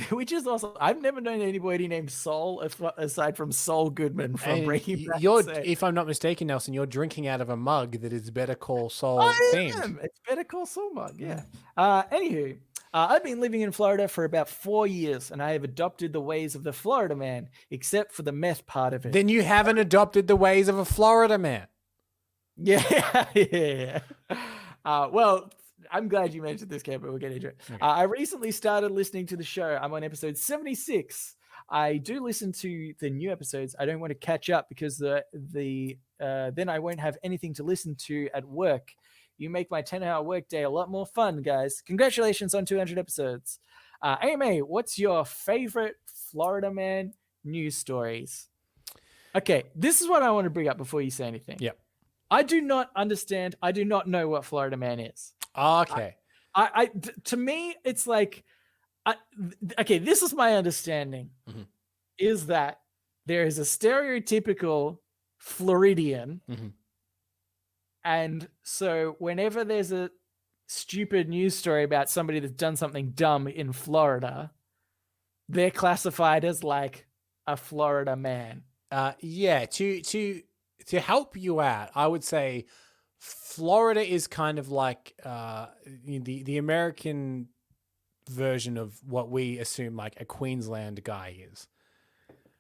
Which is also, I've never known anybody named Soul aside from Saul Goodman from Breaking Bad. If I'm not mistaken, Nelson, you're drinking out of a mug that is Better Call Saul themed. It's Better Call Saul mug, yeah. Anywho. I've been living in Florida for about 4 years, and I have adopted the ways of the Florida man, except for the meth part of it. Then you haven't adopted the ways of a Florida man. Yeah. Well, I'm glad you mentioned this, Cam, but we'll get into it. Okay. I recently started listening to the show. I'm on episode 76. I do listen to the new episodes. I don't want to catch up because then I won't have anything to listen to at work. You make my 10-hour workday a lot more fun, guys. Congratulations on 200 episodes. AMA, what's your favorite Florida man news stories? Okay, this is what I want to bring up before you say anything. Yep. I do not understand. I do not know what Florida man is. Okay. To me, it's like, okay, this is my understanding, is that there is a stereotypical Floridian. And so whenever there's a stupid news story about somebody that's done something dumb in Florida, they're classified as like a Florida man. To help you out, I would say Florida is kind of like the American version of what we assume like a Queensland guy is.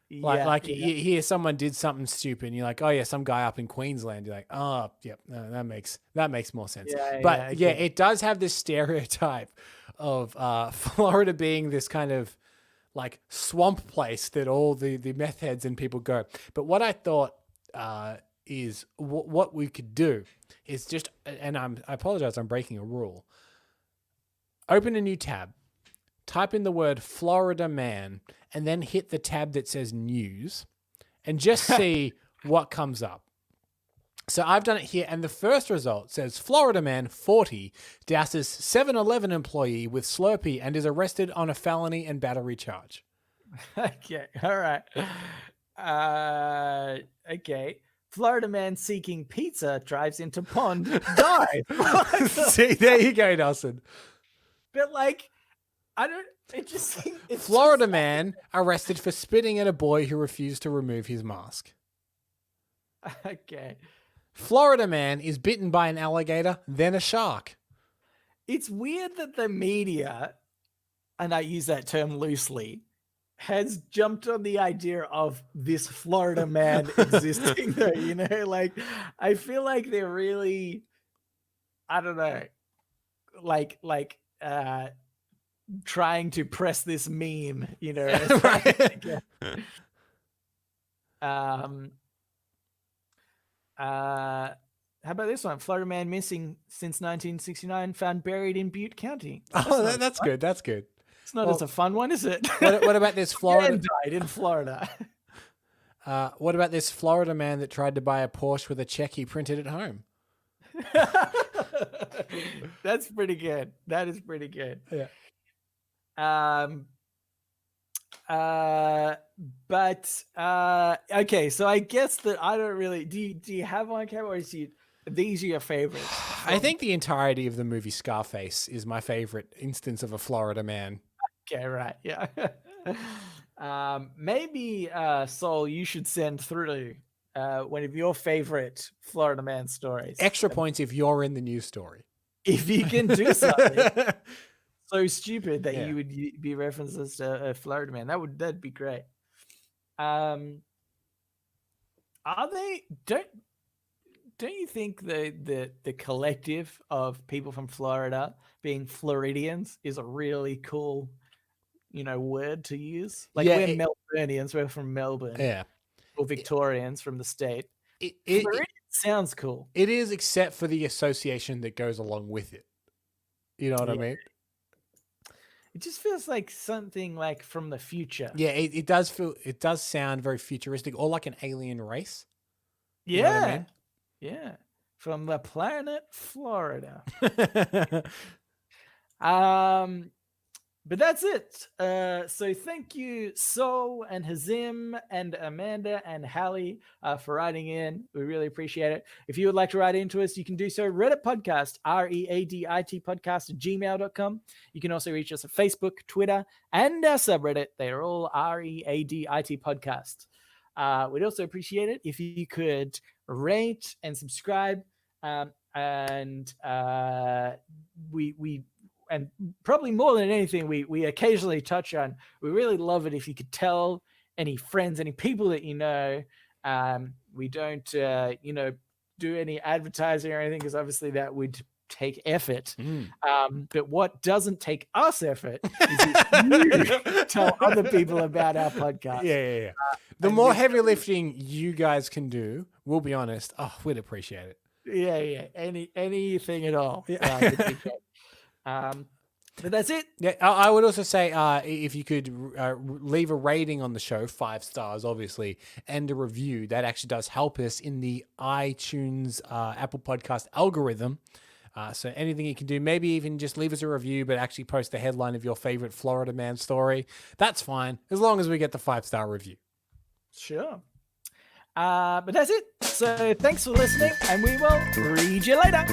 You hear someone did something stupid and you're like, oh yeah, some guy up in Queensland. You're like, oh yep, no, that makes more sense. It does have this stereotype of Florida being this kind of like swamp place that all the meth heads and people go. But what I thought is what we could do is just, and I apologize, I'm breaking a rule. Open a new tab, type in the word Florida man, and then hit the tab that says news and just see what comes up. So I've done it here, and the first result says Florida man 40 douses 7-Eleven employee with Slurpee and is arrested on a felony and battery charge. Okay. All right. Okay. Florida man seeking pizza drives into pond, dies. See, there you go, Nelson. But like, I don't. It just it's Florida man arrested for spitting at a boy who refused to remove his mask. Okay. Florida man is bitten by an alligator, then a shark. It's weird that the media, and I use that term loosely, has jumped on the idea of this Florida man existing though, you know? Like, I feel like they're really, I don't know, like trying to press this meme, you know? Right. How about this one? Florida man missing since 1969, found buried in Butte County. That's good. That's good. It's not as a fun one, is it? What about this Florida? Man died in Florida. What about this Florida man that tried to buy a Porsche with a check he printed at home? That's pretty good. That is pretty good. Yeah. Okay, so I guess that I don't really. Do you have one, Cam, or these are your favorites? I think the entirety of the movie Scarface is my favorite instance of a Florida man. Okay, right, yeah. Maybe Sol, you should send through one of your favorite Florida man stories. Extra points if you're in the news story. If you can do something so stupid that Yeah. you would be referenced as a Florida man, that'd be great. Are they? Don't you think the collective of people from Florida being Floridians is a really cool, word to use? Like, Yeah, we're Melburnians, we're from Melbourne, Yeah. or Victorians from the state. It Floridian sounds cool. it is, except for the association that goes along with it. You know what I Yeah. mean? It just feels like something like from the future. Yeah, it does sound very futuristic, or like an alien race. You Yeah. know what I mean? Yeah. From the planet Florida. But that's it. So thank you, Sol and Hazim and Amanda and Hallie for writing in. We really appreciate it. If you would like to write into us, you can do so. Reddit podcast, READIT podcast at gmail.com. You can also reach us at Facebook, Twitter, and our subreddit. They are all READIT podcast. We'd also appreciate it if you could rate and subscribe. And probably more than anything, we occasionally touch on, we really love it if you could tell any friends, any people that you know. We don't, do any advertising or anything, because obviously that would take effort. But what doesn't take us effort is if you tell other people about our podcast. Yeah. The more heavy lifting you guys can do, we'll be honest, we'd appreciate it. Yeah. Anything at all. But that's it. Yeah, I would also say if you could leave a rating on the show, 5 stars, obviously, and a review, that actually does help us in the iTunes Apple Podcast algorithm. So anything you can do, maybe even just leave us a review, but actually post the headline of your favorite Florida man story. That's fine, as long as we get the 5-star review. Sure. But that's it. So thanks for listening, and we will read you later.